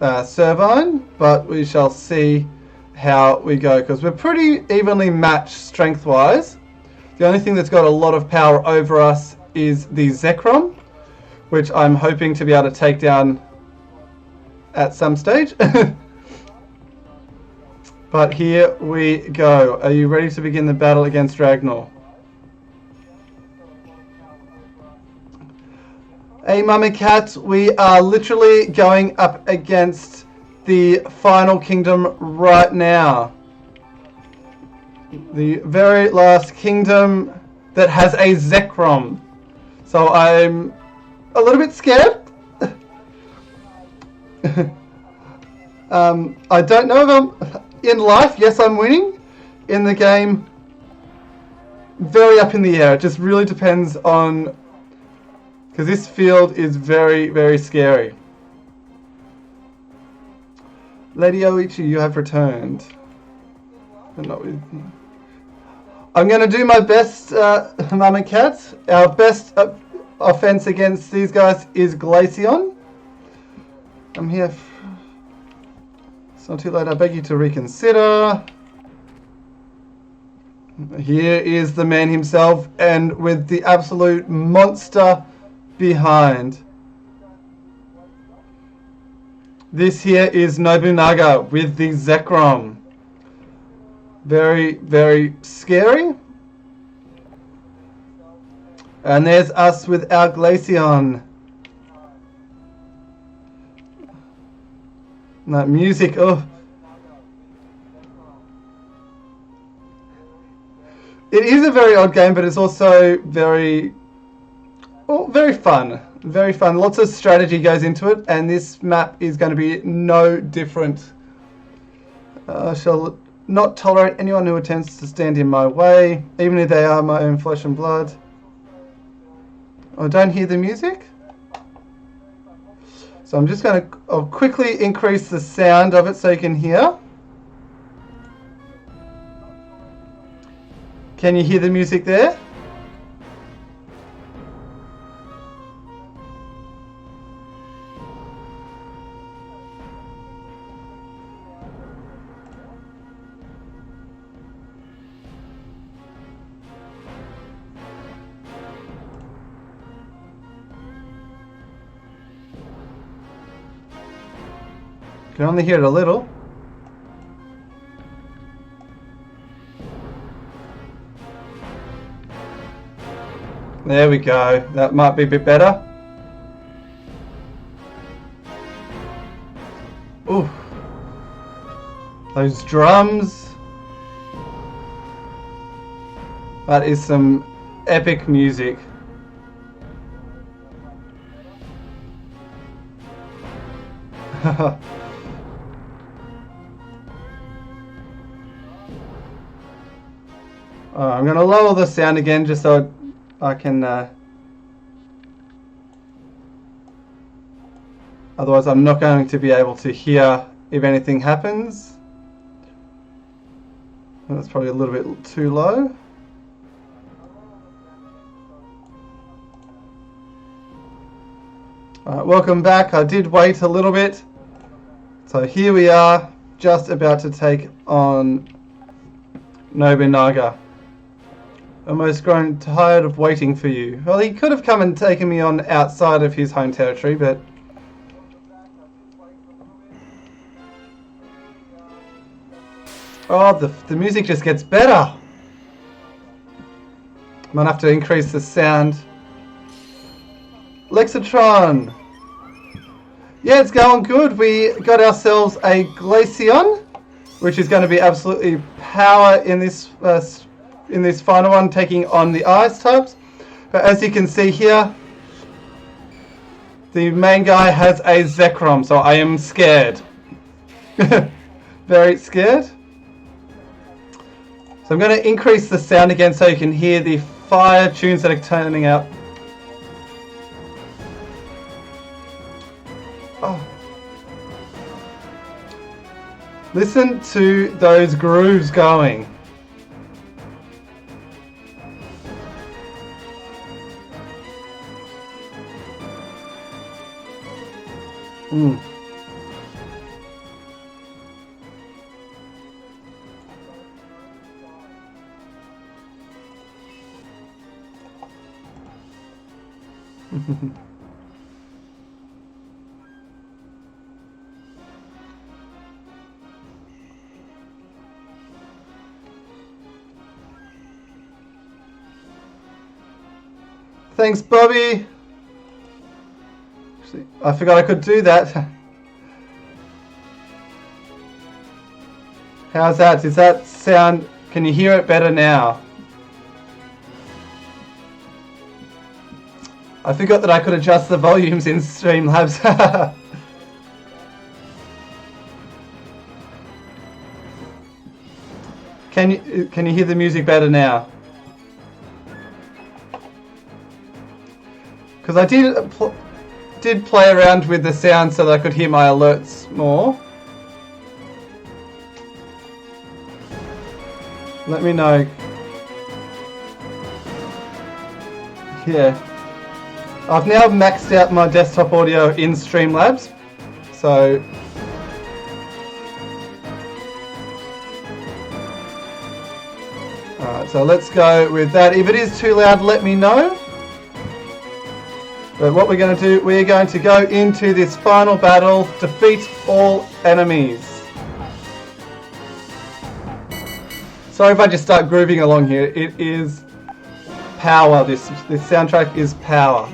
Servine, but we shall see how we go, because we're pretty evenly matched strength-wise. The only thing that's got a lot of power over us is the Zekrom, which I'm hoping to be able to take down at some stage. But here we go. Are you ready to begin the battle against Dragnor? Hey Mummy Cat, we are literally going up against the final kingdom right now. The very last kingdom that has a Zekrom. So I'm a little bit scared. I don't know if I'm... In life, yes, I'm winning. In the game, very up in the air. It just really depends on... Because this field is very, very scary. Lady Oichi, you have returned. But not with... I'm going to do my best, Mum and Cat. Our best offense against these guys is Glaceon. I'm here... It's not too late, I beg you to reconsider. Here is the man himself, and with the absolute monster behind. This here is Nobunaga with the Zekrom. Very, very scary. And there's us with our Glaceon. That music, oh. It is a very odd game, but it's also very fun. Very fun. Lots of strategy goes into it, and this map is going to be no different. I shall not tolerate anyone who attempts to stand in my way, even if they are my own flesh and blood. I don't hear the music. So I'm just going to I'll quickly increase the sound of it so you can hear. Can you hear the music there? Can only hear it a little. There we go. That might be a bit better. Ooh. Those drums. That is some epic music. I'm going to lower the sound again just so I can... otherwise I'm not going to be able to hear if anything happens. That's probably a little bit too low. Alright, welcome back. I did wait a little bit. So here we are, just about to take on Nobunaga. Almost grown tired of waiting for you. Well, he could have come and taken me on outside of his home territory, but... Oh, the music just gets better. Might have to increase the sound. Lexatron. Yeah, it's going good. We got ourselves a Glaceon, which is going to be absolutely power in this final one, taking on the ice types. But as you can see here, the main guy has a Zekrom, so I am scared. Very scared. So I'm going to increase the sound again so you can hear the fire tunes that are turning out. Oh. Listen to those grooves going. Mm. Thanks, Bobby. I forgot I could do that. How's that? Does that sound... Can you hear it better now? I forgot that I could adjust the volumes in Streamlabs. Can you hear the music better now? Because I did play around with the sound so that I could hear my alerts more. Let me know. Yeah. I've now maxed out my desktop audio in Streamlabs. So... Alright, so let's go with that. If it is too loud, let me know. But what we're going to do, we're going to go into this final battle, defeat all enemies. Sorry if I just start grooving along here. It is power. This soundtrack is power.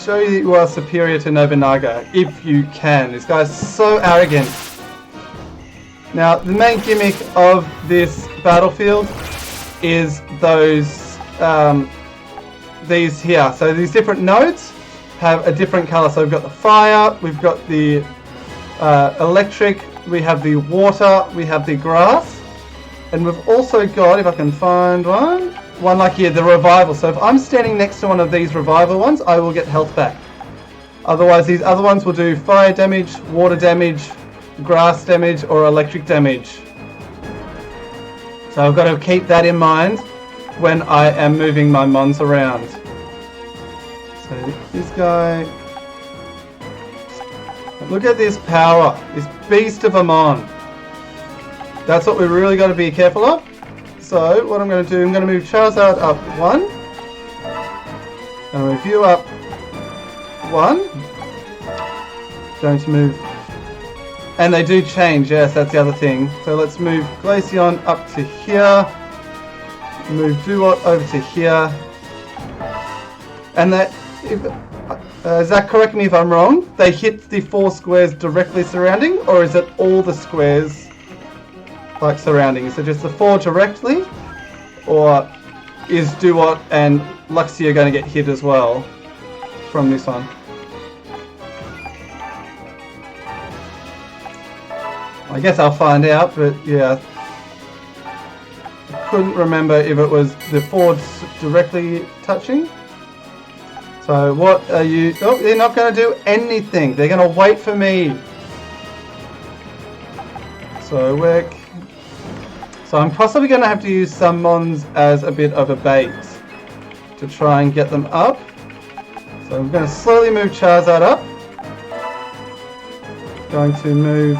Show you that you are superior to Nobunaga, if you can. This guy's so arrogant. Now, the main gimmick of this battlefield is those, these here. So these different nodes have a different color. So we've got the fire, we've got the electric, we have the water, we have the grass, and we've also got, if I can find one like here, the revival. So if I'm standing next to one of these revival ones, I will get health back. Otherwise, these other ones will do fire damage, water damage, grass damage, or electric damage. So I've got to keep that in mind when I am moving my mons around. So this guy, look at this power, this beast of a mon. That's what we really got to be careful of. So what I'm going to do, I'm going to move Charizard up 1. And move you up 1. Going to move, and they do change, yes, that's the other thing. So let's move Glaceon up to here. Move Duot over to here. And that, Zach, correct me if I'm wrong, they hit the 4 squares directly surrounding, or is it all the squares like surrounding? Is it just the 4 directly, or is Duot and Luxio going to get hit as well from this one? I guess I'll find out, but yeah, I couldn't remember if it was the 4 directly touching. So what are you? Oh, they're not going to do anything. They're going to wait for me. So I'm possibly going to have to use some mons as a bit of a bait to try and get them up. So I'm going to slowly move Charizard up. Going to move.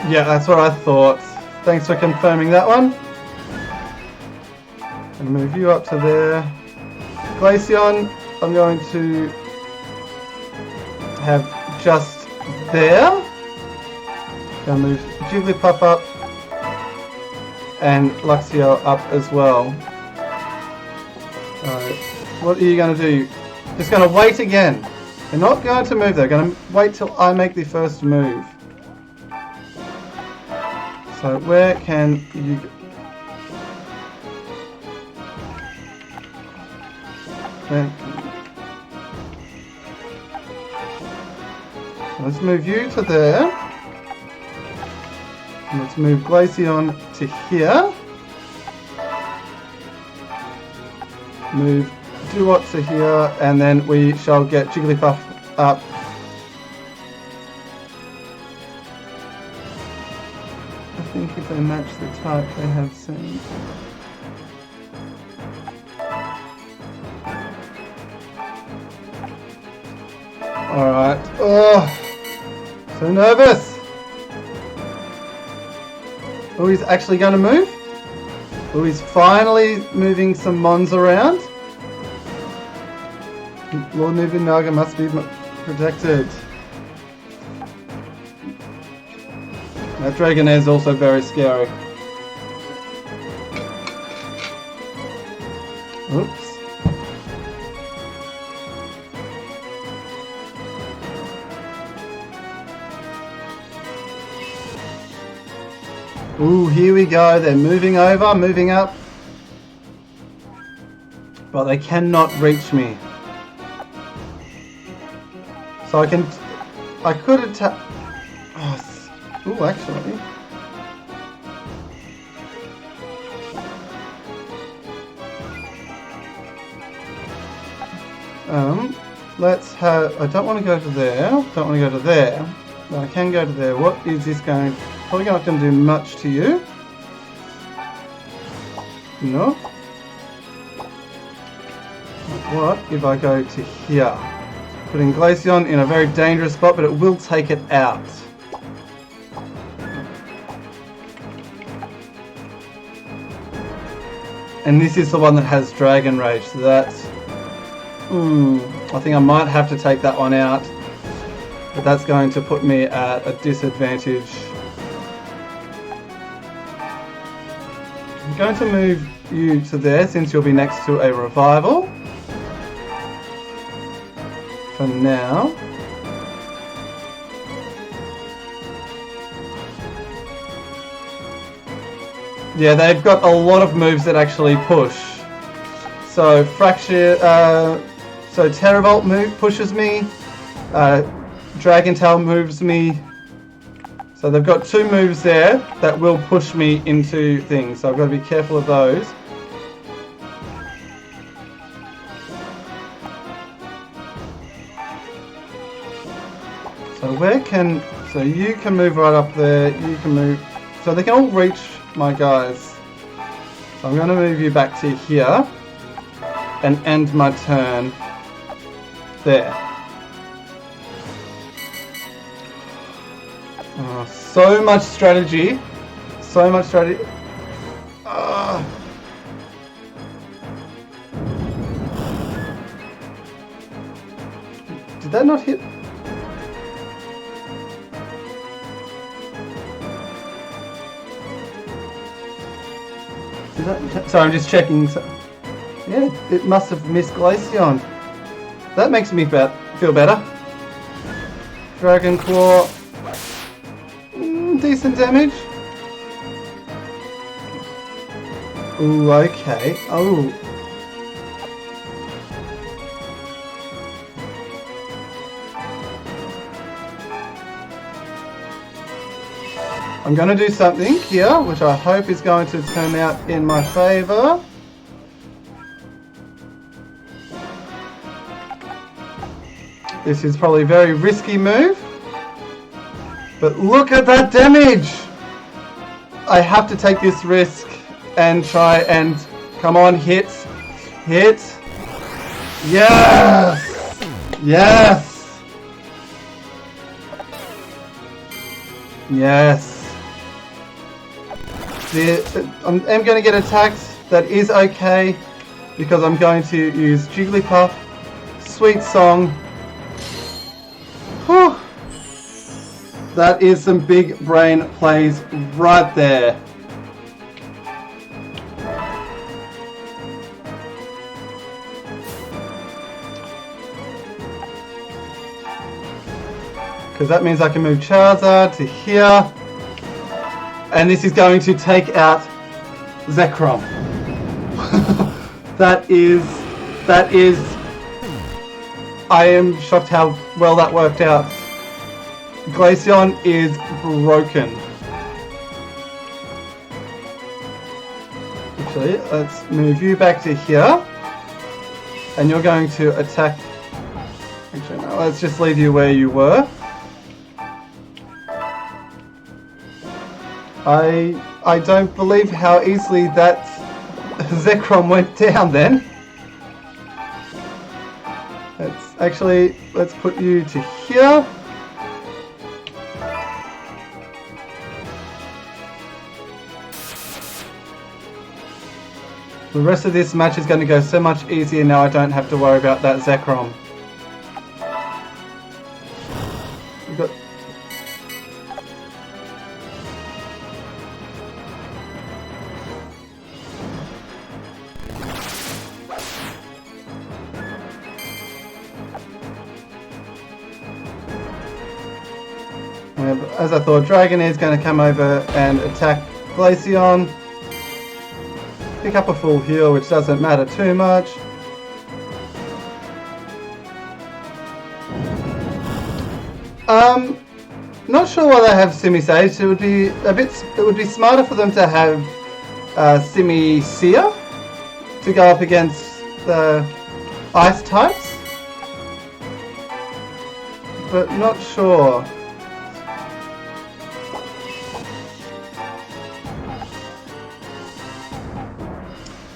Yeah, that's what I thought. Thanks for confirming that one. I'm going to move you up to there. Glaceon, I'm going to have just there. Going to move Jigglypuff up and Luxio up as well. So, what are you going to do? Just going to wait again. They're not going to move, they're going to wait till I make the first move. So where can you... Let's move you to there. And let's move Glaceon to here. Move Duot to here, and then we shall get Jigglypuff up. I think if they match the type they have seen. Alright. Oh, so nervous. Oh, he's actually going to move? Oh, he's finally moving some mons around. Lord Nobunaga must be protected. That Dragonair is also very scary. Oops. Ooh, here we go. They're moving over, moving up. But they cannot reach me. So I could attack. Oh, actually. Let's have. I don't want to go to there. Don't want to go to there. But I can go to there. What is this going? Probably not going to do much to you. No. What if I go to here? Putting Glaceon in a very dangerous spot, but it will take it out. And this is the one that has Dragon Rage, so that's... I think I might have to take that one out. But that's going to put me at a disadvantage. I'm going to move you to there since you'll be next to a revival. For now. Yeah, they've got a lot of moves that actually push. So Fracture, so Terravolt move pushes me. Dragon Tail moves me. So they've got two moves there that will push me into things. So I've got to be careful of those. So you can move right up there. You can move. So they can all reach my guys. So I'm going to move you back to here and end my turn there. Oh, so much strategy. So much strategy. Did that not hit? Sorry, I'm just checking. Yeah, it must have missed Glaceon. That makes me feel better. Dragon Claw. Decent damage. Ooh, okay. Oh. I'm going to do something here, which I hope is going to turn out in my favour. This is probably a very risky move. But look at that damage! I have to take this risk and try and... Come on, hit. Hit. Yes! Yes! Yes. I'm going to get attacked. That is okay. Because I'm going to use Jigglypuff. Sweet Song. Whew. That is some big brain plays right there. Because that means I can move Charizard to here. And this is going to take out Zekrom. That is... I am shocked how well that worked out. Glaceon is broken. Actually, let's move you back to here. And you're going to attack... Actually, no, let's just leave you where you were. I don't believe how easily that Zekrom went down then. Let's put you to here. The rest of this match is going to go so much easier now. I don't have to worry about that Zekrom. We've got... As I thought, Dragonair is going to come over and attack Glaceon. Pick up a full heal, which doesn't matter too much. Not sure why they have Simisage. It would be smarter for them to have Simisear to go up against the ice types, but not sure.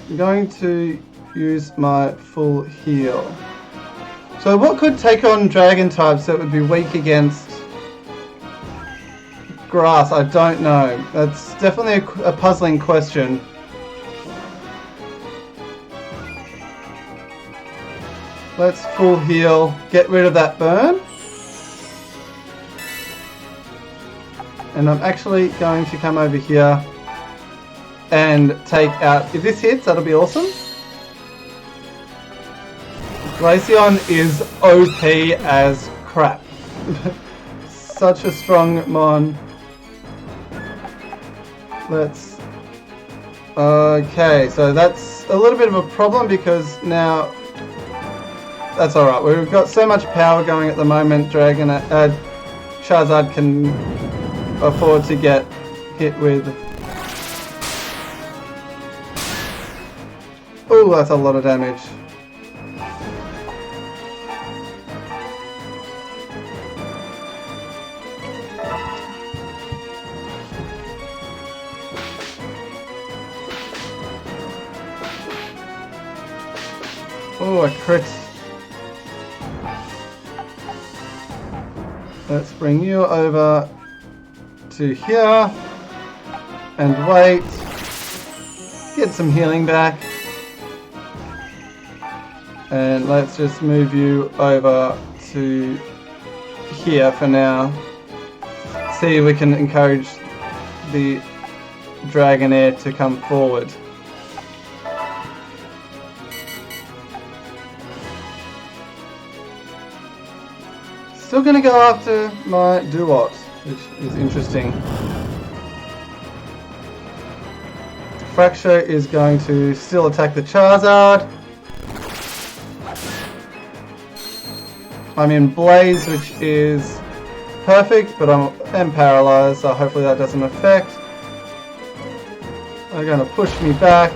I'm going to use my full heal. So what could take on dragon types that would be weak against grass? I don't know. That's definitely a puzzling question. Let's full heal, get rid of that burn. And I'm actually going to come over here and take out... If this hits, that'll be awesome. Glaceon is OP as crap. Such a strong mon. Let's... Okay, so that's a little bit of a problem because now... That's alright, we've got so much power going at the moment, Charizard can afford to get hit with... Oh, that's a lot of damage. Oh, a crit. Let's bring you over to here and wait. Get some healing back. And let's just move you over to here for now. See if we can encourage the Dragonair to come forward. Still going to go after my Duot, which is interesting. Fracture is going to still attack the Charizard. I'm in Blaze, which is perfect, but I'm paralyzed, so hopefully that doesn't affect. They're going to push me back.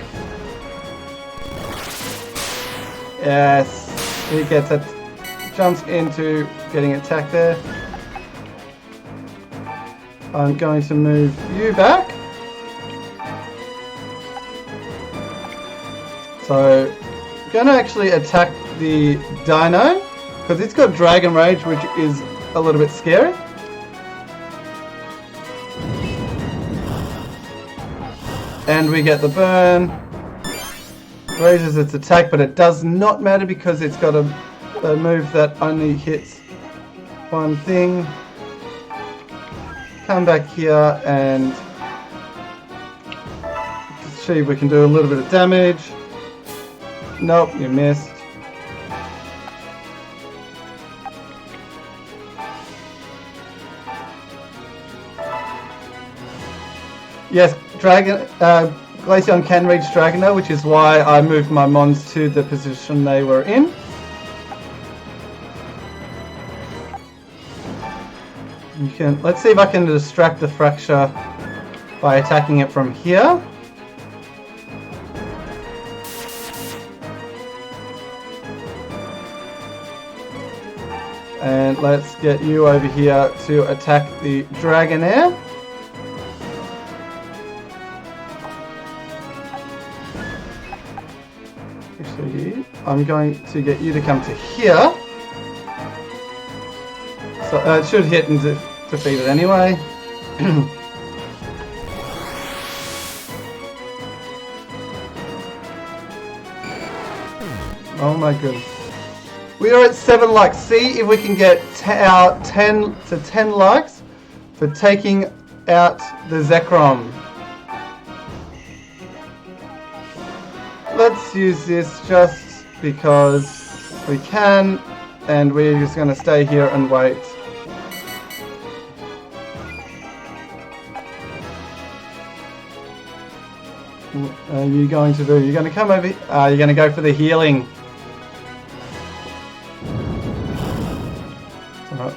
Yes, he gets it. Jumps into getting attacked there. I'm going to move you back. So, I'm going to actually attack the Dino, because it's got Dragon Rage, which is a little bit scary. And we get the burn. Raises its attack, but it does not matter because it's got a move that only hits one thing. Come back here and see if we can do a little bit of damage. Nope, you missed. Yes, Glaceon can reach Dragonair, which is why I moved my mons to the position they were in. Let's see if I can distract the Fracture by attacking it from here. And let's get you over here to attack the Dragonair. Actually, I'm going to get you to come to here. So it should hit and defeat it anyway. Oh my goodness. We are at 7 likes. See if we can get our 10 to 10 likes for taking out the Zekrom. Let's use this just because we can, and we're just going to stay here and wait. What are you going to do? You're going to come over here. You're going to go for the healing. Alright.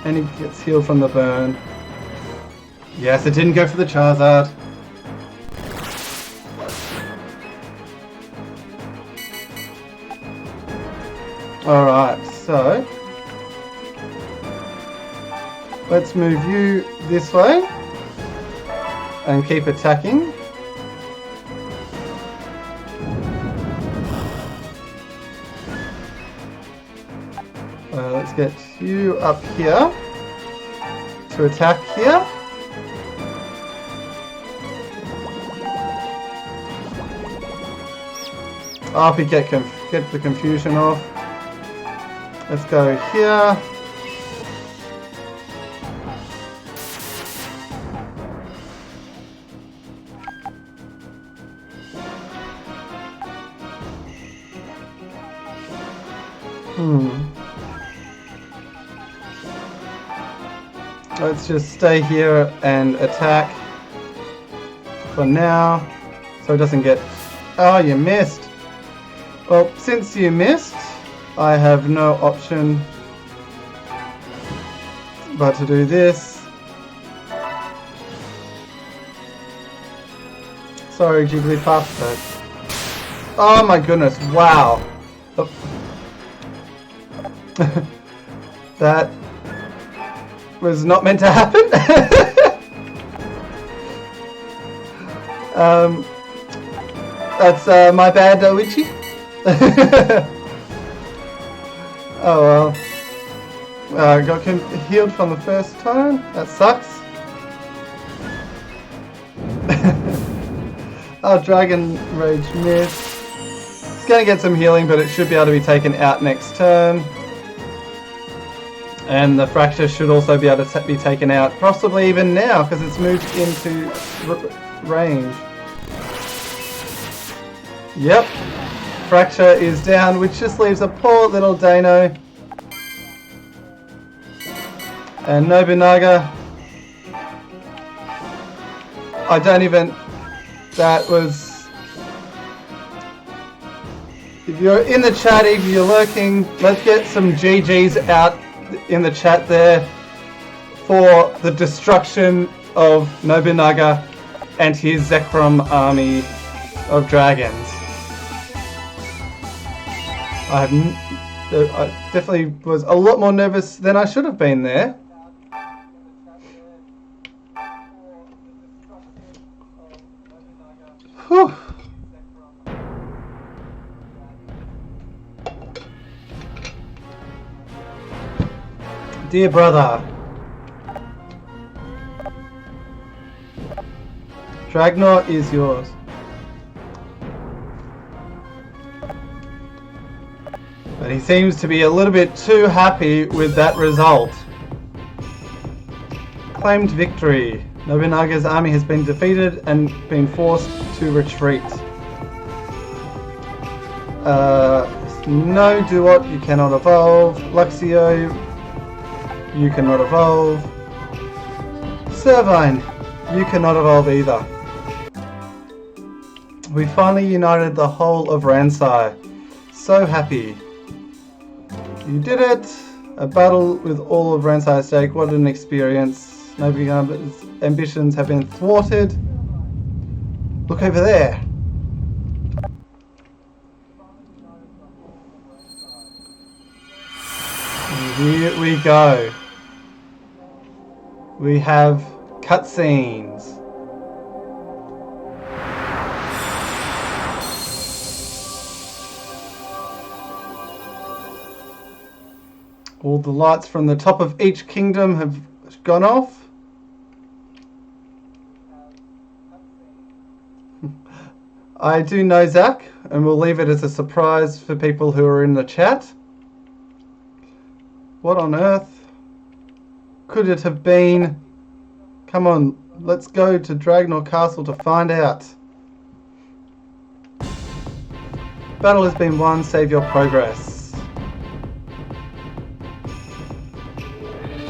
And he gets healed from the burn. Yes, it didn't go for the Charizard. Alright, so let's move you this way and keep attacking. Let's get you up here to attack here. Oh, we get the confusion off. Let's go here. Let's just stay here and attack for now, so it doesn't get... Oh, you missed! Well, since you missed, I have no option but to do this. Sorry, Jigglypuff, but... Oh my goodness, wow! Oh. That was not meant to happen. That's my bad, Doichi. Oh well. Got healed from the first time. That sucks. Oh, Dragon Rage missed. It's going to get some healing, but it should be able to be taken out next turn. And the Fracture should also be able to be taken out, possibly even now, because it's moved into range. Yep. Fracture is down, which just leaves a poor little Dano. And Nobunaga. I don't even... That was... If you're in the chat, if you're lurking, let's get some GGs out in the chat there for the destruction of Nobunaga and his Zekrom army of dragons. I definitely was a lot more nervous than I should have been there. Whew. Dear brother, Dragnor is yours. But he seems to be a little bit too happy with that result. Claimed victory. Nobunaga's army has been defeated and been forced to retreat. No Duot, you cannot evolve. Luxio, you cannot evolve. Servine, you cannot evolve either. We finally united the whole of Ransai. So happy. You did it! A battle with all of Ransai at stake. What an experience. Nobunaga's ambitions have been thwarted. Look over there. And here we go. We have cutscenes. All the lights from the top of each kingdom have gone off. I do know Zach, and we'll leave it as a surprise for people who are in the chat. What on earth could it have been? Come on, let's go to Dragnor Castle to find out. Battle has been won, save your progress.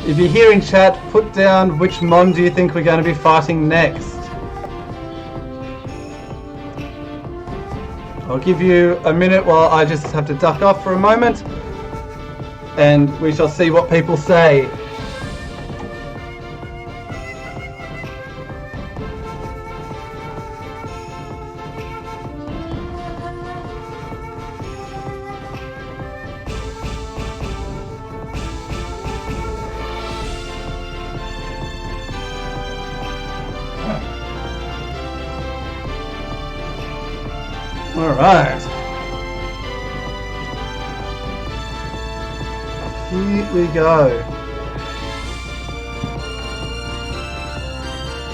If you're here in chat, put down which Mon do you think we're going to be fighting next. I'll give you a minute while I just have to duck off for a moment, and we shall see what people say. Alright. Here we go.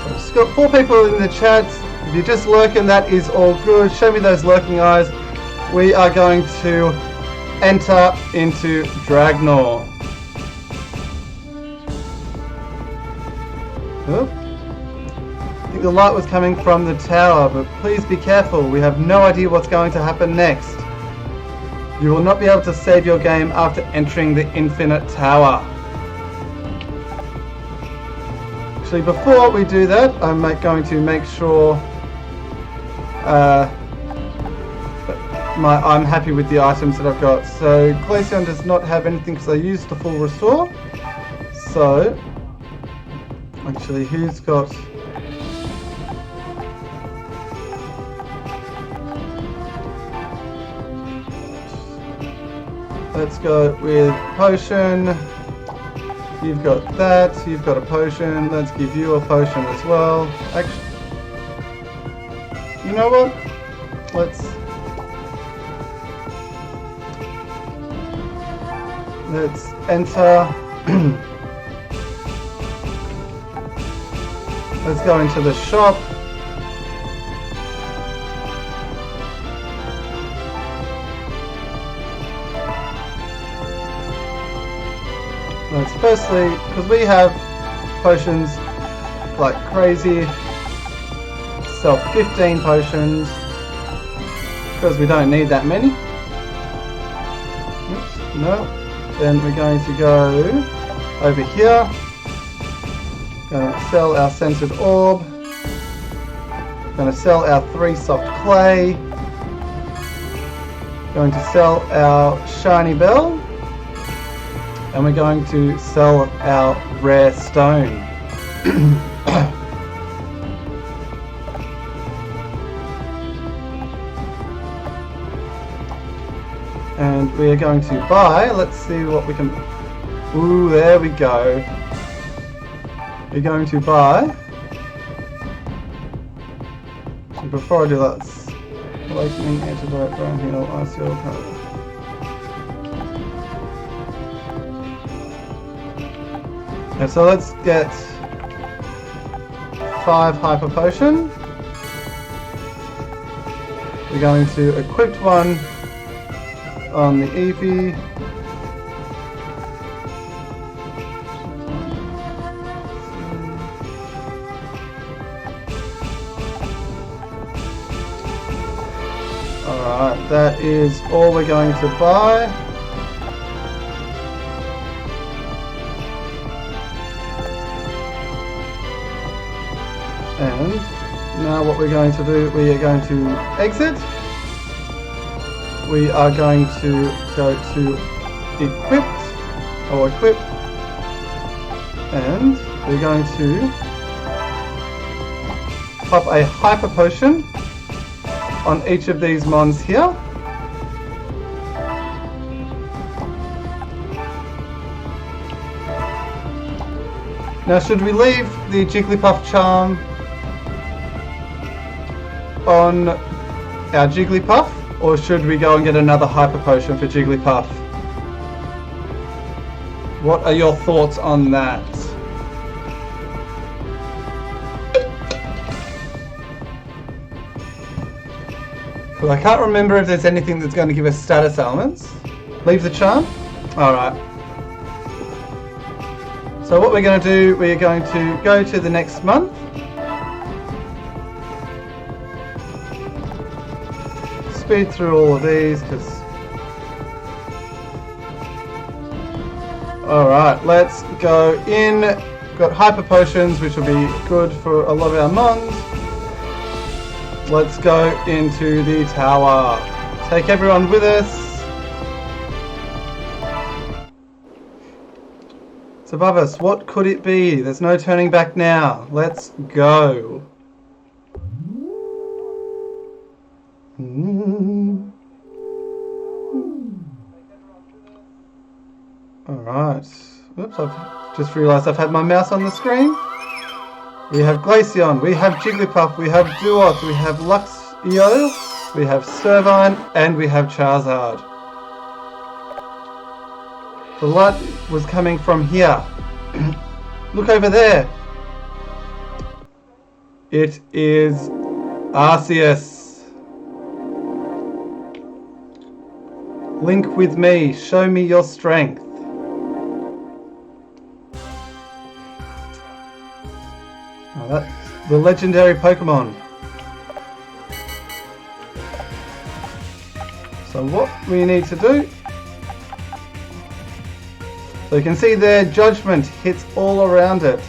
I've just got 4 people in the chat. If you're just lurking, that is all good. Show me those lurking eyes. We are going to enter into Dragnor. Oh. The light was coming from the tower, but please be careful. We have no idea what's going to happen next. You will not be able to save your game after entering the Infinite Tower. Actually, before we do that, I'm going to make sure I'm happy with the items that I've got. So Glaceon does not have anything because I used the full restore. So, actually, who's got... Let's go with potion. You've got that. You've got a potion. Let's give you a potion as well. Actually, you know what? Let's enter. Let's go into the shop. Let's firstly, because we have potions like crazy, sell 15 potions because we don't need that many. Oops, no. Then we're going to go over here. Going to sell our scented orb. Going to sell our 3 soft clay. Going to sell our shiny bell. And we're going to sell our rare stone. And we are going to buy, let's see what we can... Ooh, there we go. We're going to buy... Before I do that, Awakening, Antidote, Brown Heal, ICO, and so let's get 5 Hyper Potion. We're going to equip one on the Eevee. Alright, that is all we're going to buy. And now what we're going to do, we are going to exit. We are going to go to equipped, or equip, and we're going to pop a Hyper Potion on each of these mons here. Now should we leave the Jigglypuff charm on our Jigglypuff, or should we go and get another Hyper Potion for Jigglypuff? What are your thoughts on that? Well, I can't remember if there's anything that's going to give us status elements. Leave the charm? Alright. So what we're going to do, we are going to go to the next month. Speed through all of these because... Alright, let's go in. Got Hyper Potions, which will be good for a lot of our mons. Let's go into the tower. Take everyone with us. It's above us. What could it be? There's no turning back now. Let's go. Alright. Oops, I've just realised I've had my mouse on the screen. We have Glaceon, we have Jigglypuff, we have Duoth, we have Luxio, we have Servine, and we have Charizard. The light was coming from here. Look over there. It is Arceus. Link with me, show me your strength. Oh, that's the legendary Pokemon. So what we need to do, so you can see there, judgment hits all around it.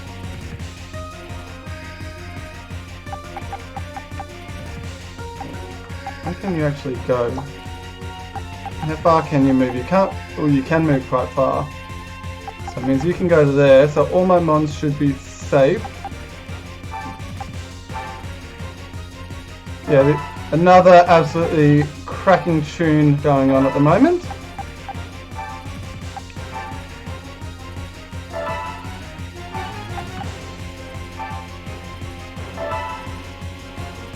How can you actually go? How far can you move? You can't, or you can move quite far. So it means you can go to there, so all my mons should be safe. Yeah, another absolutely cracking tune going on at the moment.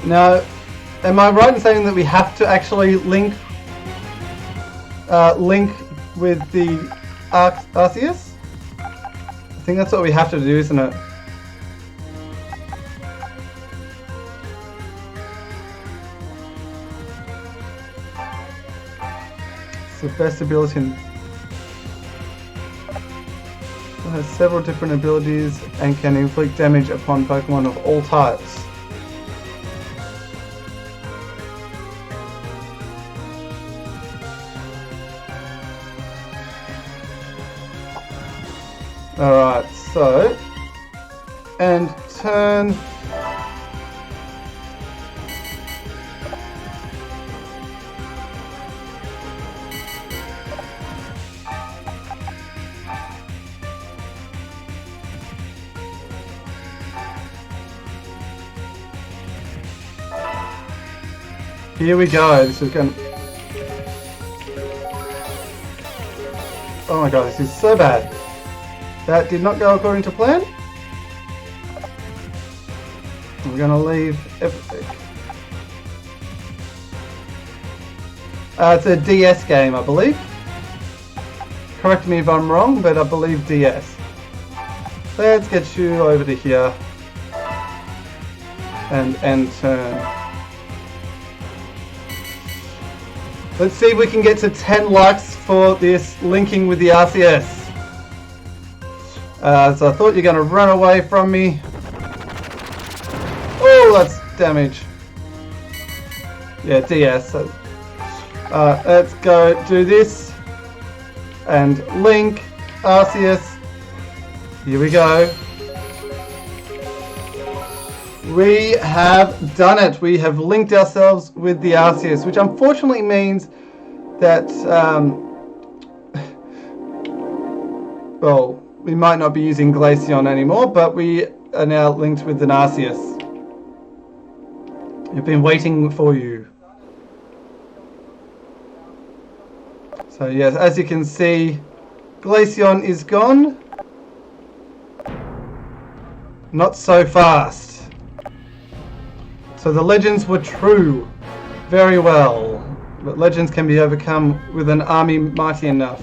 Now, am I right in saying that we have to actually link with the Arceus? I think that's what we have to do, isn't it? It's the best ability in... It has several different abilities and can inflict damage upon Pokemon of all types. Alright, so, and turn, here we go. This is going. Oh my god, this is so bad. That did not go according to plan. We're going to leave everything. It's a DS game, I believe. Correct me if I'm wrong, but I believe DS. Let's get you over to here. And end turn. Let's see if we can get to 10 likes for this linking with the RCS. So I thought you're going to run away from me. Oh, that's damage. Yeah, DS. So, let's go do this. And link Arceus. Here we go. We have done it. We have linked ourselves with the Arceus, which unfortunately means that, well, we might not be using Glaceon anymore, but we are now linked with an Arceus. We've been waiting for you. So yes, as you can see, Glaceon is gone. Not so fast. So the legends were true. Very well. But legends can be overcome with an army mighty enough.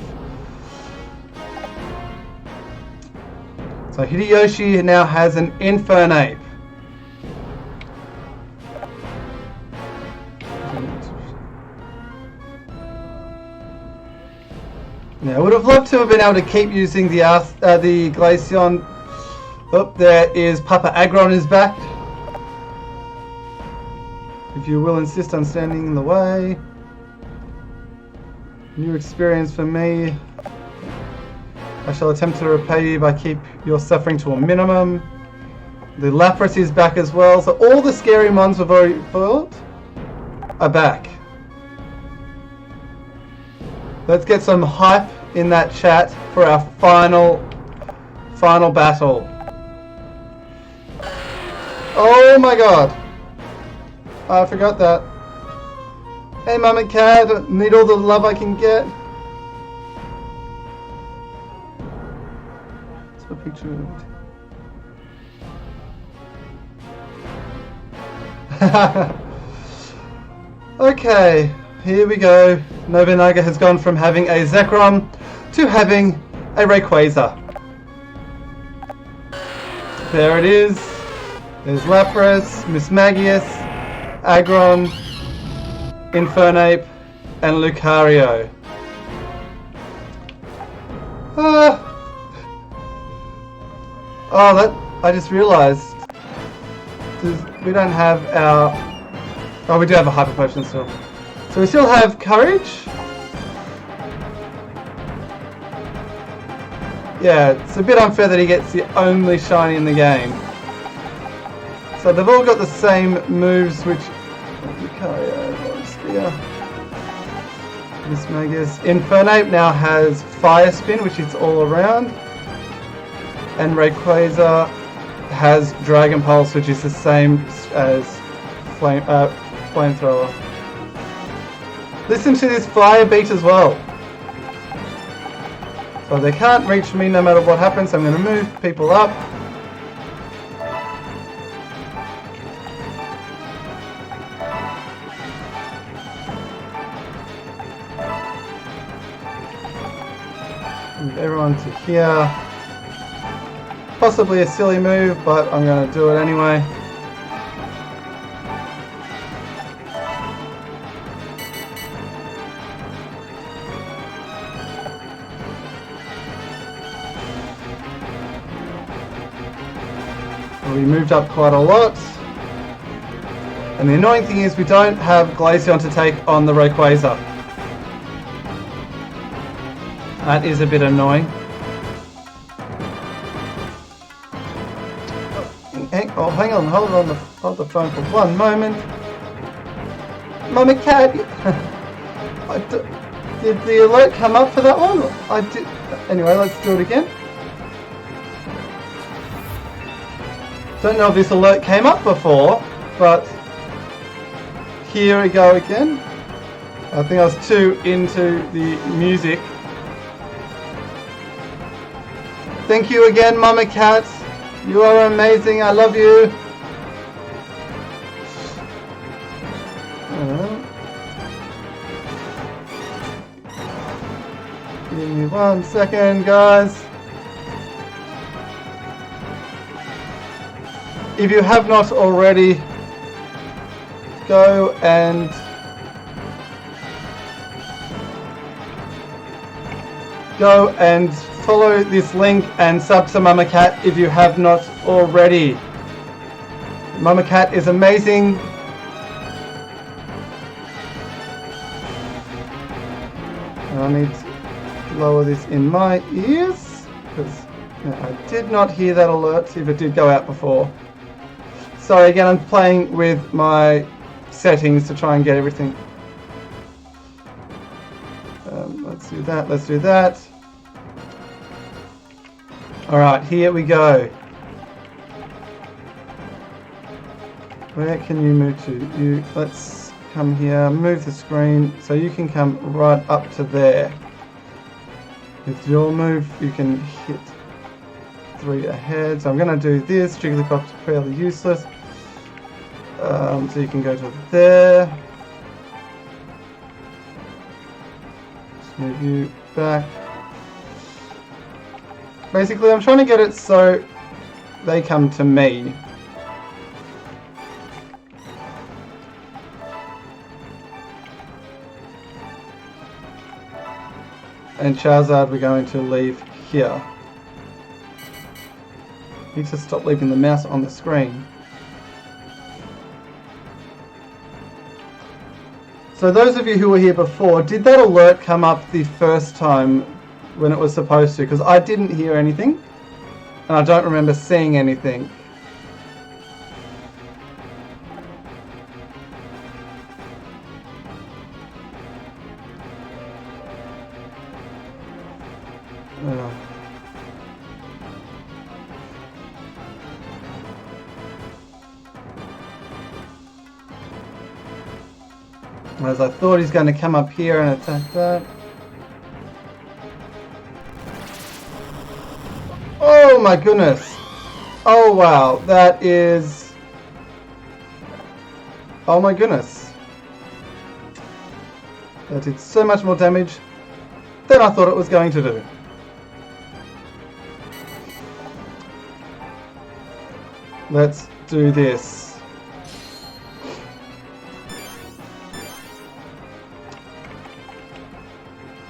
So Hideyoshi now has an Infernape. Now I would have loved to have been able to keep using the Glaceon. Oh, there is Papa Aggron is back. If you will insist on standing in the way. New experience for me. I shall attempt to repay you by keep your suffering to a minimum. The Lapras is back as well, so all the scary mons we've already fought are back. Let's get some hype in that chat for our final battle. Oh my god. I forgot that. Hey Mama Cat, need all the love I can get. A picture of it. Okay, here we go. Nobunaga has gone from having a Zekrom to having a Rayquaza. There it is. There's Lapras, Mismagius, Aggron, Infernape, and Lucario. Oh, that I just realised we don't have our. Oh, we do have a Hyper Potion still. So we still have courage. Yeah, it's a bit unfair that he gets the only shiny in the game. So they've all got the same moves, which Lucario, Spear. Miss Magus. Infernape now has Fire Spin, which is all around. And Rayquaza has Dragon Pulse, which is the same as Flamethrower. Listen to this fire beat as well. So they can't reach me no matter what happens, so I'm going to move people up. Move everyone to here. Possibly a silly move, but I'm going to do it anyway. We moved up quite a lot. And the annoying thing is we don't have Glaceon to take on the Rayquaza. That is a bit annoying. Oh, hang on, hold the phone for one moment. Mama Cat, did the alert come up for that one? I did. Anyway, let's do it again. Don't know if this alert came up before, but here we go again. I think I was too into the music. Thank you again, Mama Cat. You are amazing. I love you. Give me 1 second, guys. If you have not already, go and follow this link and sub to Mama Cat if you have not already. Mama Cat is amazing. I need to lower this in my ears because I did not hear that alert if it did go out before. Sorry, again, I'm playing with my settings to try and get everything. Let's do that, let's do that. Alright, here we go. Where can you move to? Let's come here, move the screen so you can come right up to there. With your move, you can hit 3 ahead. So I'm going to do this. Jigglypuff's fairly useless. So you can go to there. Just move you back. Basically, I'm trying to get it so they come to me. And Charizard we're going to leave here. Need to stop leaving the mouse on the screen. So those of you who were here before, did that alert come up the first time when it was supposed to? Because I didn't hear anything, and I don't remember seeing anything. As I thought he's going to come up here and attack that. Oh my goodness. Oh wow, that is... Oh my goodness. That did so much more damage than I thought it was going to do. Let's do this.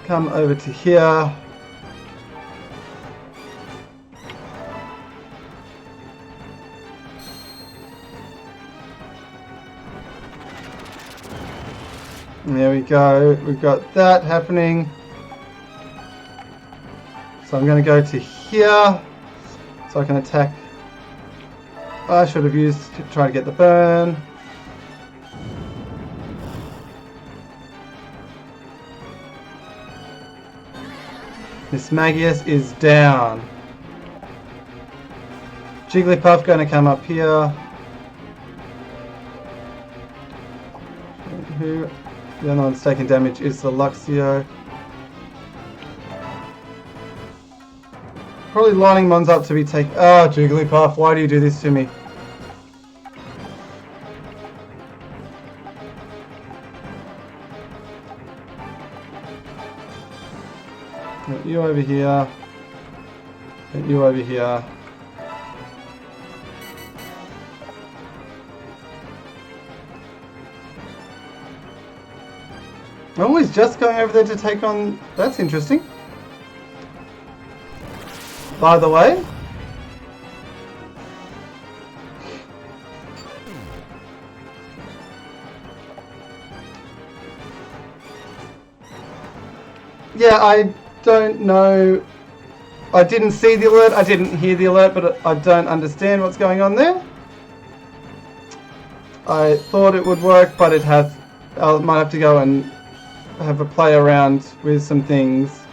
Come over to here. There we go. We've got that happening. So I'm going to go to here so I can attack. I should have used to try to get the burn. Miss Magius is down. Jigglypuff going to come up here. Who? The only one that's taking damage is the Luxio. Probably lining Mons up to be taken. Oh, Jigglypuff, why do you do this to me? Get you over here. Get you over here. Oh, he's just going over there to take on... That's interesting. By the way. Yeah, I don't know. I didn't see the alert, I didn't hear the alert, but I don't understand what's going on there. I thought it would work, but it has... I might have to go and have a play around with some things.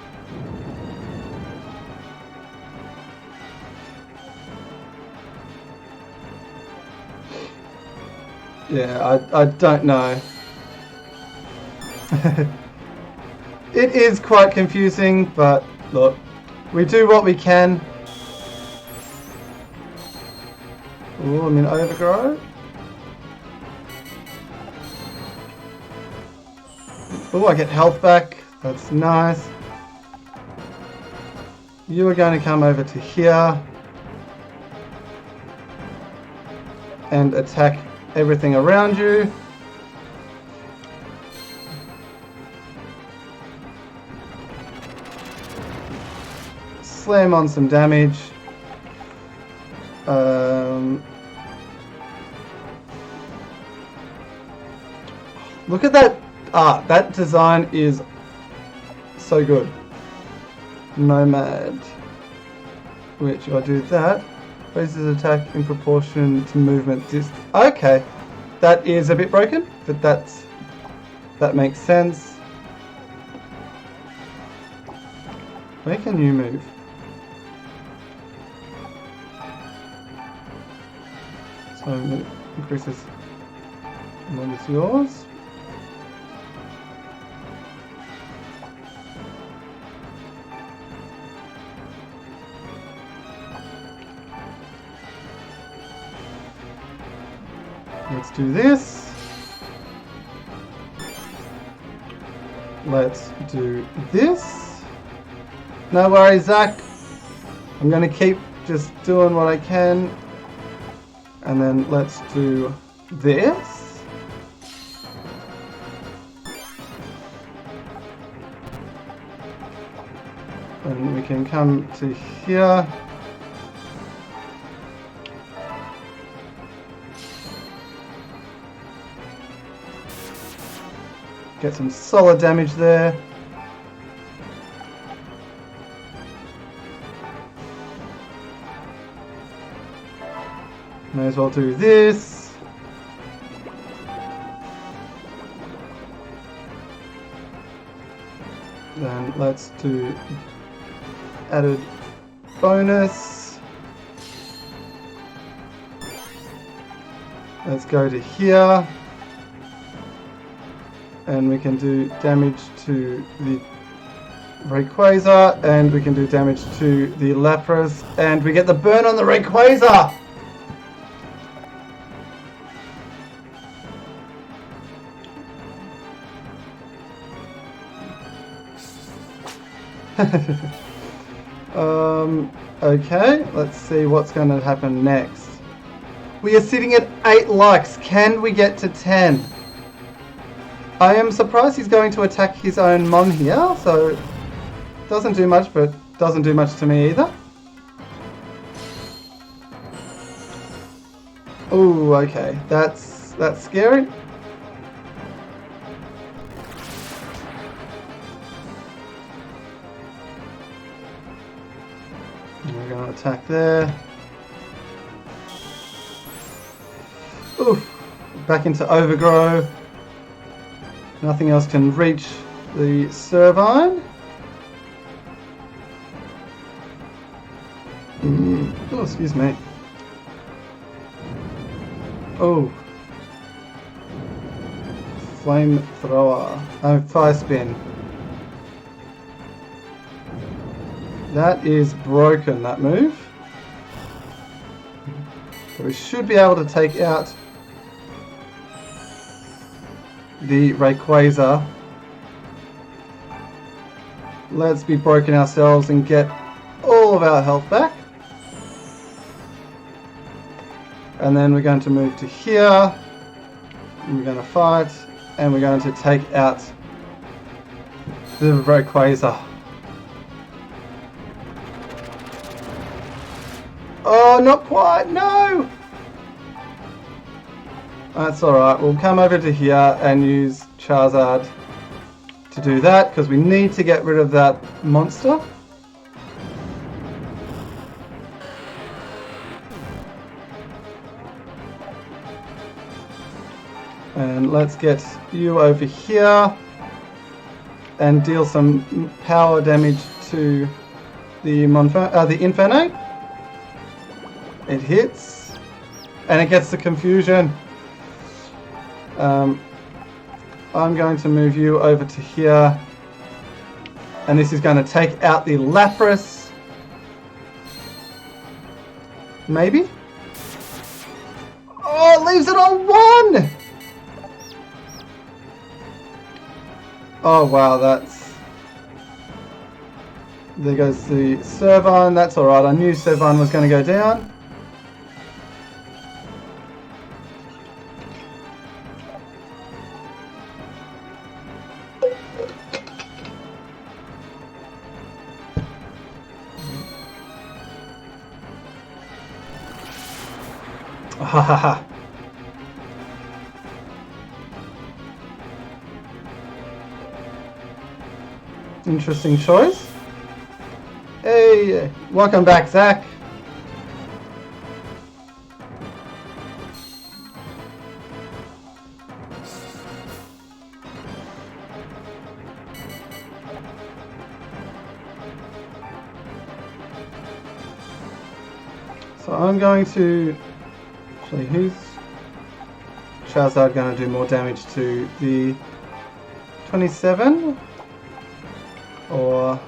Yeah, I don't know. It is quite confusing, but look, we do what we can. Ooh, I'm in overgrow. Oh, I get health back. That's nice. You are going to come over to here and attack everything around you. Slam on some damage. Look at that art. That design is so good. Nomad. Which, if I do that, raises attack in proportion to movement. Okay, that is a bit broken, but that makes sense. Where can you move? So increases what is yours. Let's do this. Let's do this. No worries, Zach. I'm going to keep just doing what I can. And then let's do this. And we can come to here. Get some solid damage there. May as well do this. Then let's do added bonus. Let's go to here. And we can do damage to the Rayquaza, and we can do damage to the Lapras, and we get the burn on the Rayquaza! Okay, let's see what's going to happen next. We are sitting at 8 likes. Can we get to 10? I am surprised he's going to attack his own Mon here, so doesn't do much, but doesn't do much to me either. Ooh, okay, that's scary. And we're going to attack there. Oof. Back into Overgrow. Nothing else can reach the Servine. Oh, excuse me. Oh. Flamethrower. Oh, Fire Spin. That is broken, that move. So we should be able to take out the Rayquaza. Let's be broken ourselves and get all of our health back. And then we're going to move to here. And we're going to fight. And we're going to take out the Rayquaza. Oh, not quite. No! That's alright. We'll come over to here and use Charizard to do that because we need to get rid of that monster. And let's get you over here and deal some power damage to the Infernape. It hits and it gets the confusion. I'm going to move you over to here and this is going to take out the Lapras. Maybe? Oh, it leaves it on 1! Oh wow, that's... There goes the Servine, that's alright, I knew Servine was going to go down. Ha ha ha. Interesting choice. Hey, welcome back, Zach. So I'm going to... Actually, who's Charizard going to do more damage to? The 27? Or...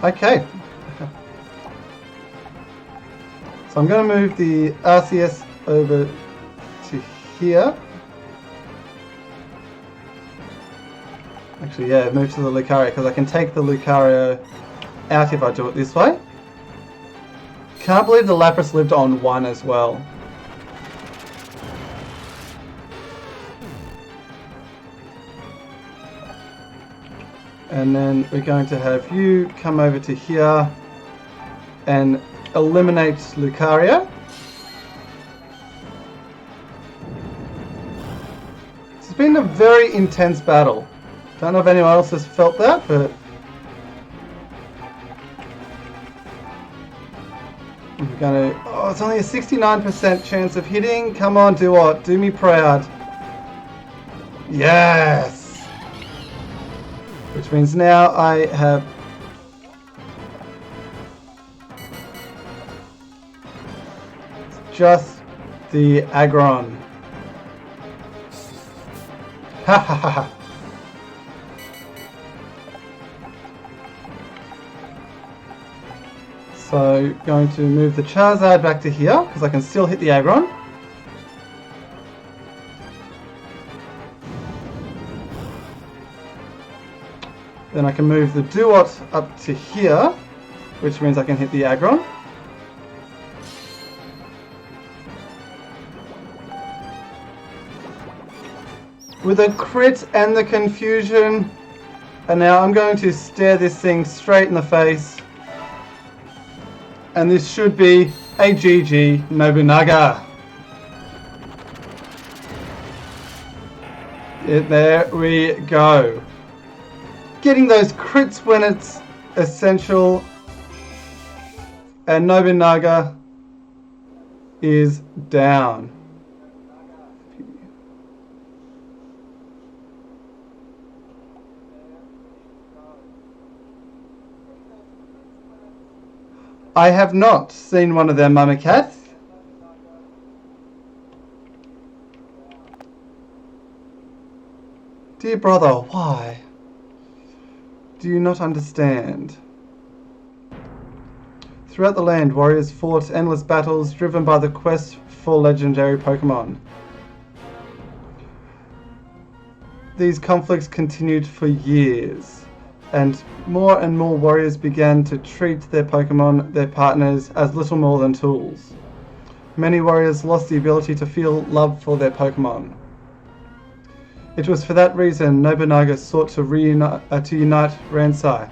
Okay. So I'm going to move the RCS over to here. Actually, yeah, move to the Lucario because I can take the Lucario out if I do it this way. Can't believe the Lapras lived on 1 as well. And then we're going to have you come over to here and eliminate Lucario. It's been a very intense battle. Don't know if anyone else has felt that, but we're going to... Oh, it's only a 69% chance of hitting. Come on, do what? Do me proud. Yes! Which means now I have... just the Aggron. Ha ha ha ha. So, going to move the Charizard back to here, because I can still hit the Aggron. Then I can move the Duot up to here, which means I can hit the Aggron. With a crit and the confusion. And now I'm going to stare this thing straight in the face. And this should be a GG Nobunaga. There we go. Getting those crits when it's essential And Nobunaga is down. I have not seen one of their mummy cats. Dear brother, why? Do you not understand? Throughout the land, warriors fought endless battles driven by the quest for legendary Pokemon. These conflicts continued for years, and more warriors began to treat their Pokemon, their partners, as little more than tools. Many warriors lost the ability to feel love for their Pokemon. It was for that reason Nobunaga sought to unite Ransai.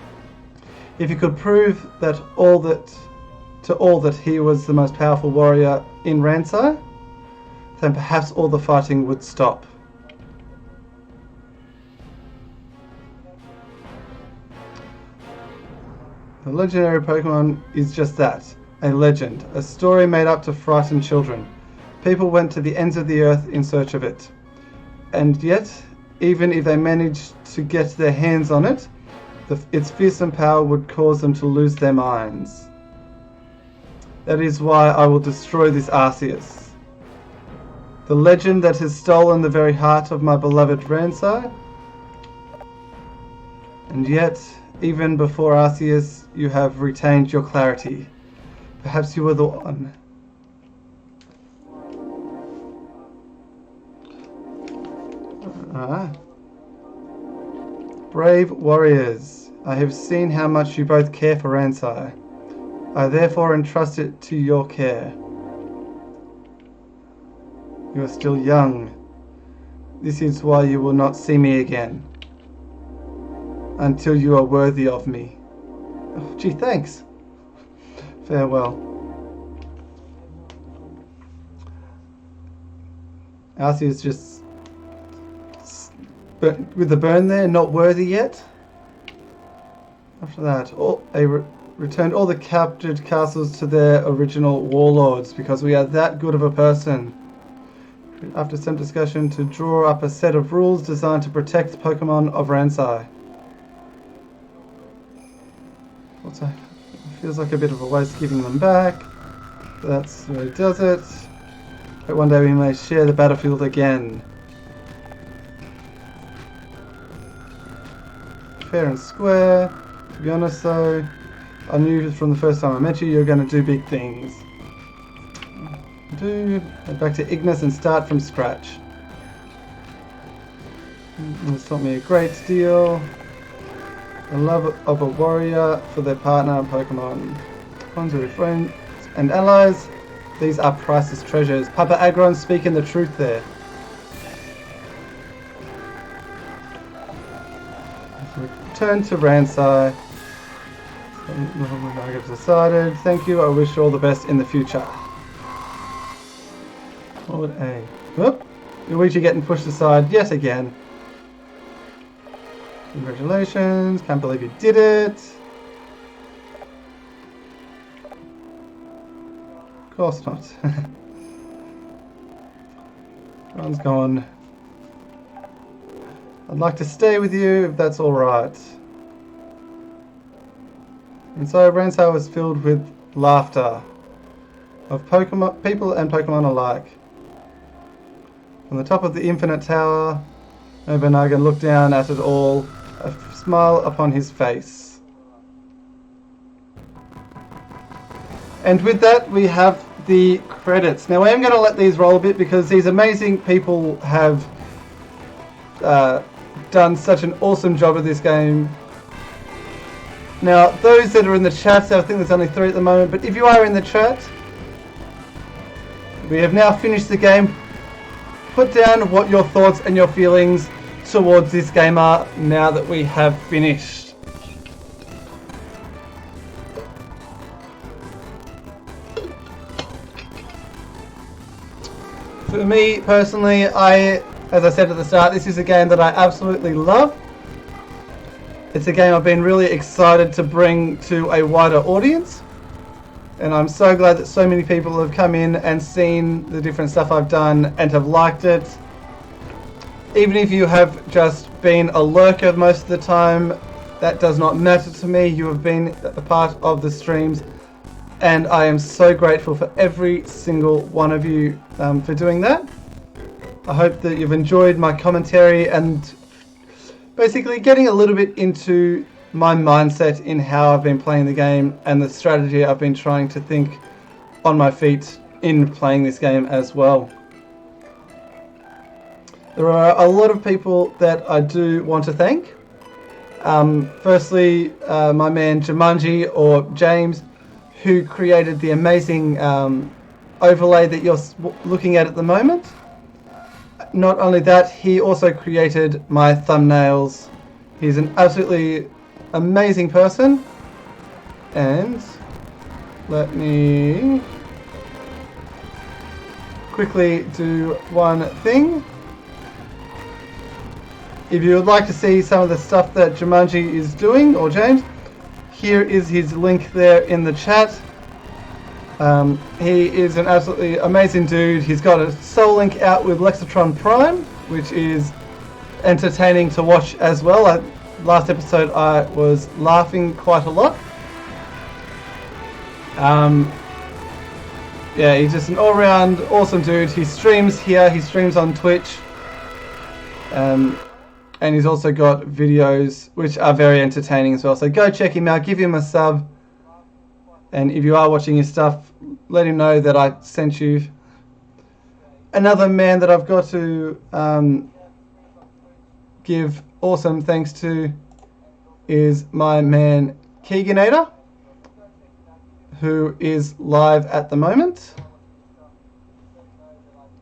If he could prove to all that he was the most powerful warrior in Ransai, then perhaps all the fighting would stop. The legendary Pokemon is just that, a legend, a story made up to frighten children. People went to the ends of the earth in search of it. And yet, even if they managed to get their hands on it, its fearsome power would cause them to lose their minds. That is why I will destroy this Arceus. The legend that has stolen the very heart of my beloved Ransai. And yet, even before Arceus, you have retained your clarity. Perhaps you were the one. Brave warriors, I have seen how much you both care for Ransai. I therefore entrust it to your care. You are still young. This is why you will not see me again. Until you are worthy of me. Oh, gee, thanks. Farewell. Arceus just with the burn there, not worthy yet. After that, returned all the captured castles to their original warlords because we are that good of a person. After some discussion, to draw up a set of rules designed to protect Pokemon of Ransai. Feels like a bit of a waste giving them back. That's where it does it. But one day we may share the battlefield again. Fair and square. To be honest though, I knew from the first time I met you were going to do big things. Head back to Ignis and start from scratch. It's taught me a great deal. The love of a warrior for their partner Pokemon. Ones with friends and allies. These are priceless treasures. Papa Agron speaking the truth there. Return to Ransai. I have decided. Thank you. I wish you all the best in the future. Lord A. Whoop. Luigi getting pushed aside yet again. Congratulations. Can't believe you did it. Of course not. Ron's gone. I'd like to stay with you if that's alright. And so Ransai was filled with laughter of Pokemon, people and Pokemon alike. From the top of the Infinite Tower, Nobunaga looked down at it all, a smile upon his face. And with that, we have the credits. Now, I am going to let these roll a bit because these amazing people have done such an awesome job of this game. Now, those that are in the chat, I think there's only 3 at the moment, but if you are in the chat, we have now finished the game. Put down what your thoughts and your feelings towards this game are now that we have finished. For me personally, as I said at the start, this is a game that I absolutely love. It's a game I've been really excited to bring to a wider audience. And I'm so glad that so many people have come in and seen the different stuff I've done and have liked it. Even if you have just been a lurker most of the time, that does not matter to me. You have been a part of the streams, and I am so grateful for every single one of you for doing that. I hope that you've enjoyed my commentary and basically getting a little bit into my mindset in how I've been playing the game and the strategy I've been trying to think on my feet in playing this game as well. There are a lot of people that I do want to thank. Firstly, my man Jumanji, or James, who created the amazing overlay that you're looking at the moment. Not only that, he also created my thumbnails. He's an absolutely amazing person. And let me quickly do one thing. If you would like to see some of the stuff that Jumanji is doing, or James, here is his link there in the chat. He is an absolutely amazing dude. He's got a Soul Link out with Lexatron Prime, which is entertaining to watch as well. Last episode I was laughing quite a lot. Yeah, he's just an all-round awesome dude. He streams here, he streams on Twitch. And he's also got videos which are very entertaining as well. So go check him out, give him a sub. And if you are watching his stuff, let him know that I sent you. Another man that I've got to give awesome thanks to is my man Keeganator, who is live at the moment.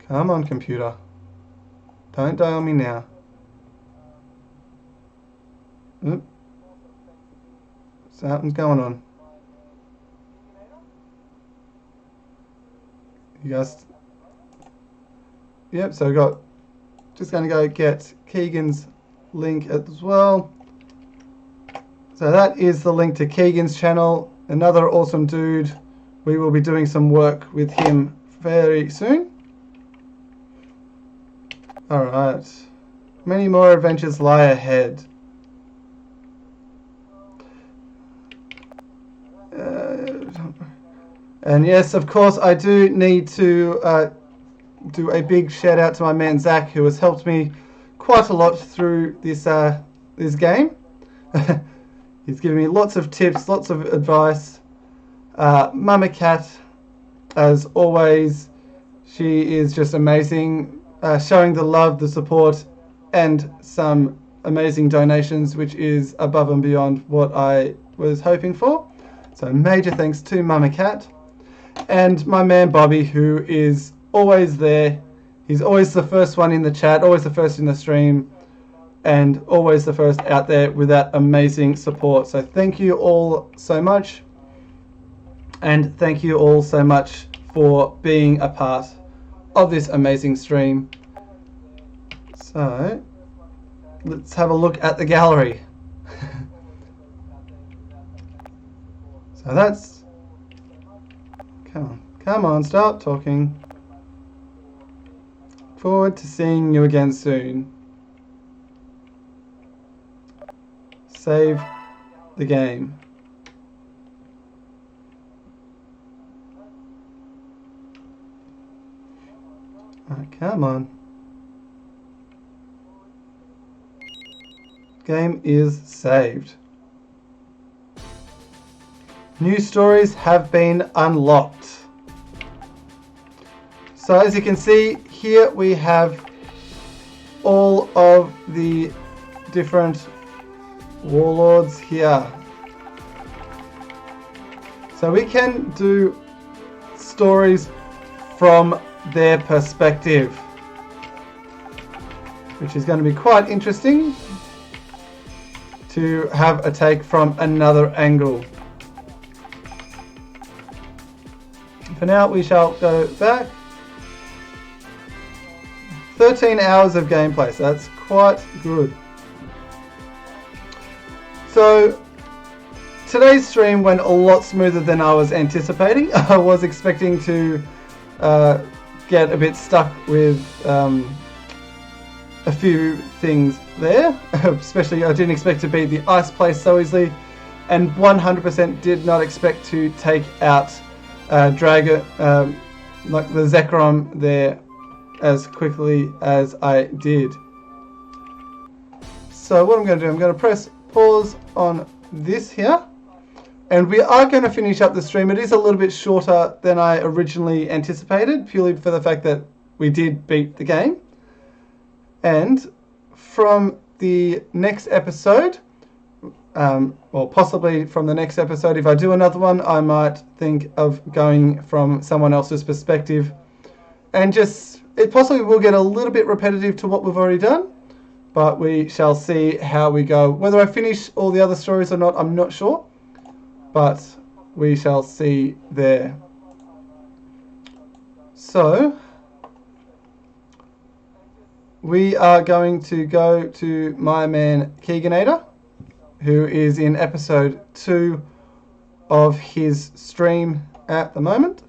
Come on, computer. Don't die on me now. Oop. Something's going on. You guys, yep, so I got, just going to go get Keegan's link as well. So that is the link to Keegan's channel, another awesome dude. We will be doing some work with him very soon. Alright, many more adventures lie ahead. And yes, of course, I do need to do a big shout out to my man Zach, who has helped me quite a lot through this this game. He's given me lots of tips, lots of advice. Mama Cat, as always, she is just amazing, showing the love, the support, and some amazing donations, which is above and beyond what I was hoping for. So major thanks to Mama Cat. And my man Bobby, who is always there. He's always the first one in the chat, always the first in the stream, and always the first out there with that amazing support. So thank you all so much. And thank you all so much for being a part of this amazing stream. So let's have a look at the gallery. So that's... Come on, stop talking. Forward to seeing you again soon. Save the game. Alright, come on. Game is saved. New stories have been unlocked. So as you can see, here we have all of the different warlords here. So we can do stories from their perspective, which is going to be quite interesting to have a take from another angle. For now, we shall go back. 13 hours of gameplay, so that's quite good. So today's stream went a lot smoother than I was anticipating. I was expecting to get a bit stuck with a few things there. Especially, I didn't expect to beat the ice place so easily, and 100% did not expect to take out Dragon, like the Zekrom there, as quickly as I did. So what I'm going to do, I'm going to press pause on this here, and we are going to finish up the stream. It is a little bit shorter than I originally anticipated, purely for the fact that we did beat the game. And from the next episode, or possibly from the next episode, if I do another one, I might think of going from someone else's perspective, and just, it possibly will get a little bit repetitive to what we've already done, but we shall see how we go. Whether I finish all the other stories or not, I'm not sure, but we shall see there. So we are going to go to my man Keeganator, who is in episode 2 of his stream at the moment.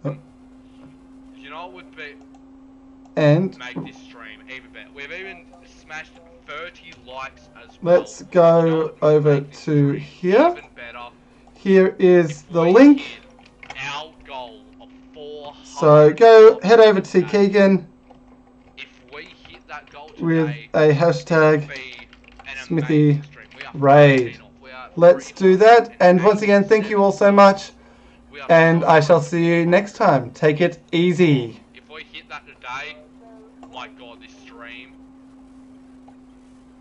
Oh. You know what would be? And make this stream even better. We've even smashed 30 likes as well. Let's go over to here. Even better. Here is the link. Our goal of 400. So go head over to Keegan. If we hit that goal today, with a hashtag Smithy Raid. Let's do that. And once again, thank you all so much. And I shall see you next time. Take it easy. If we hit that today, my God, this stream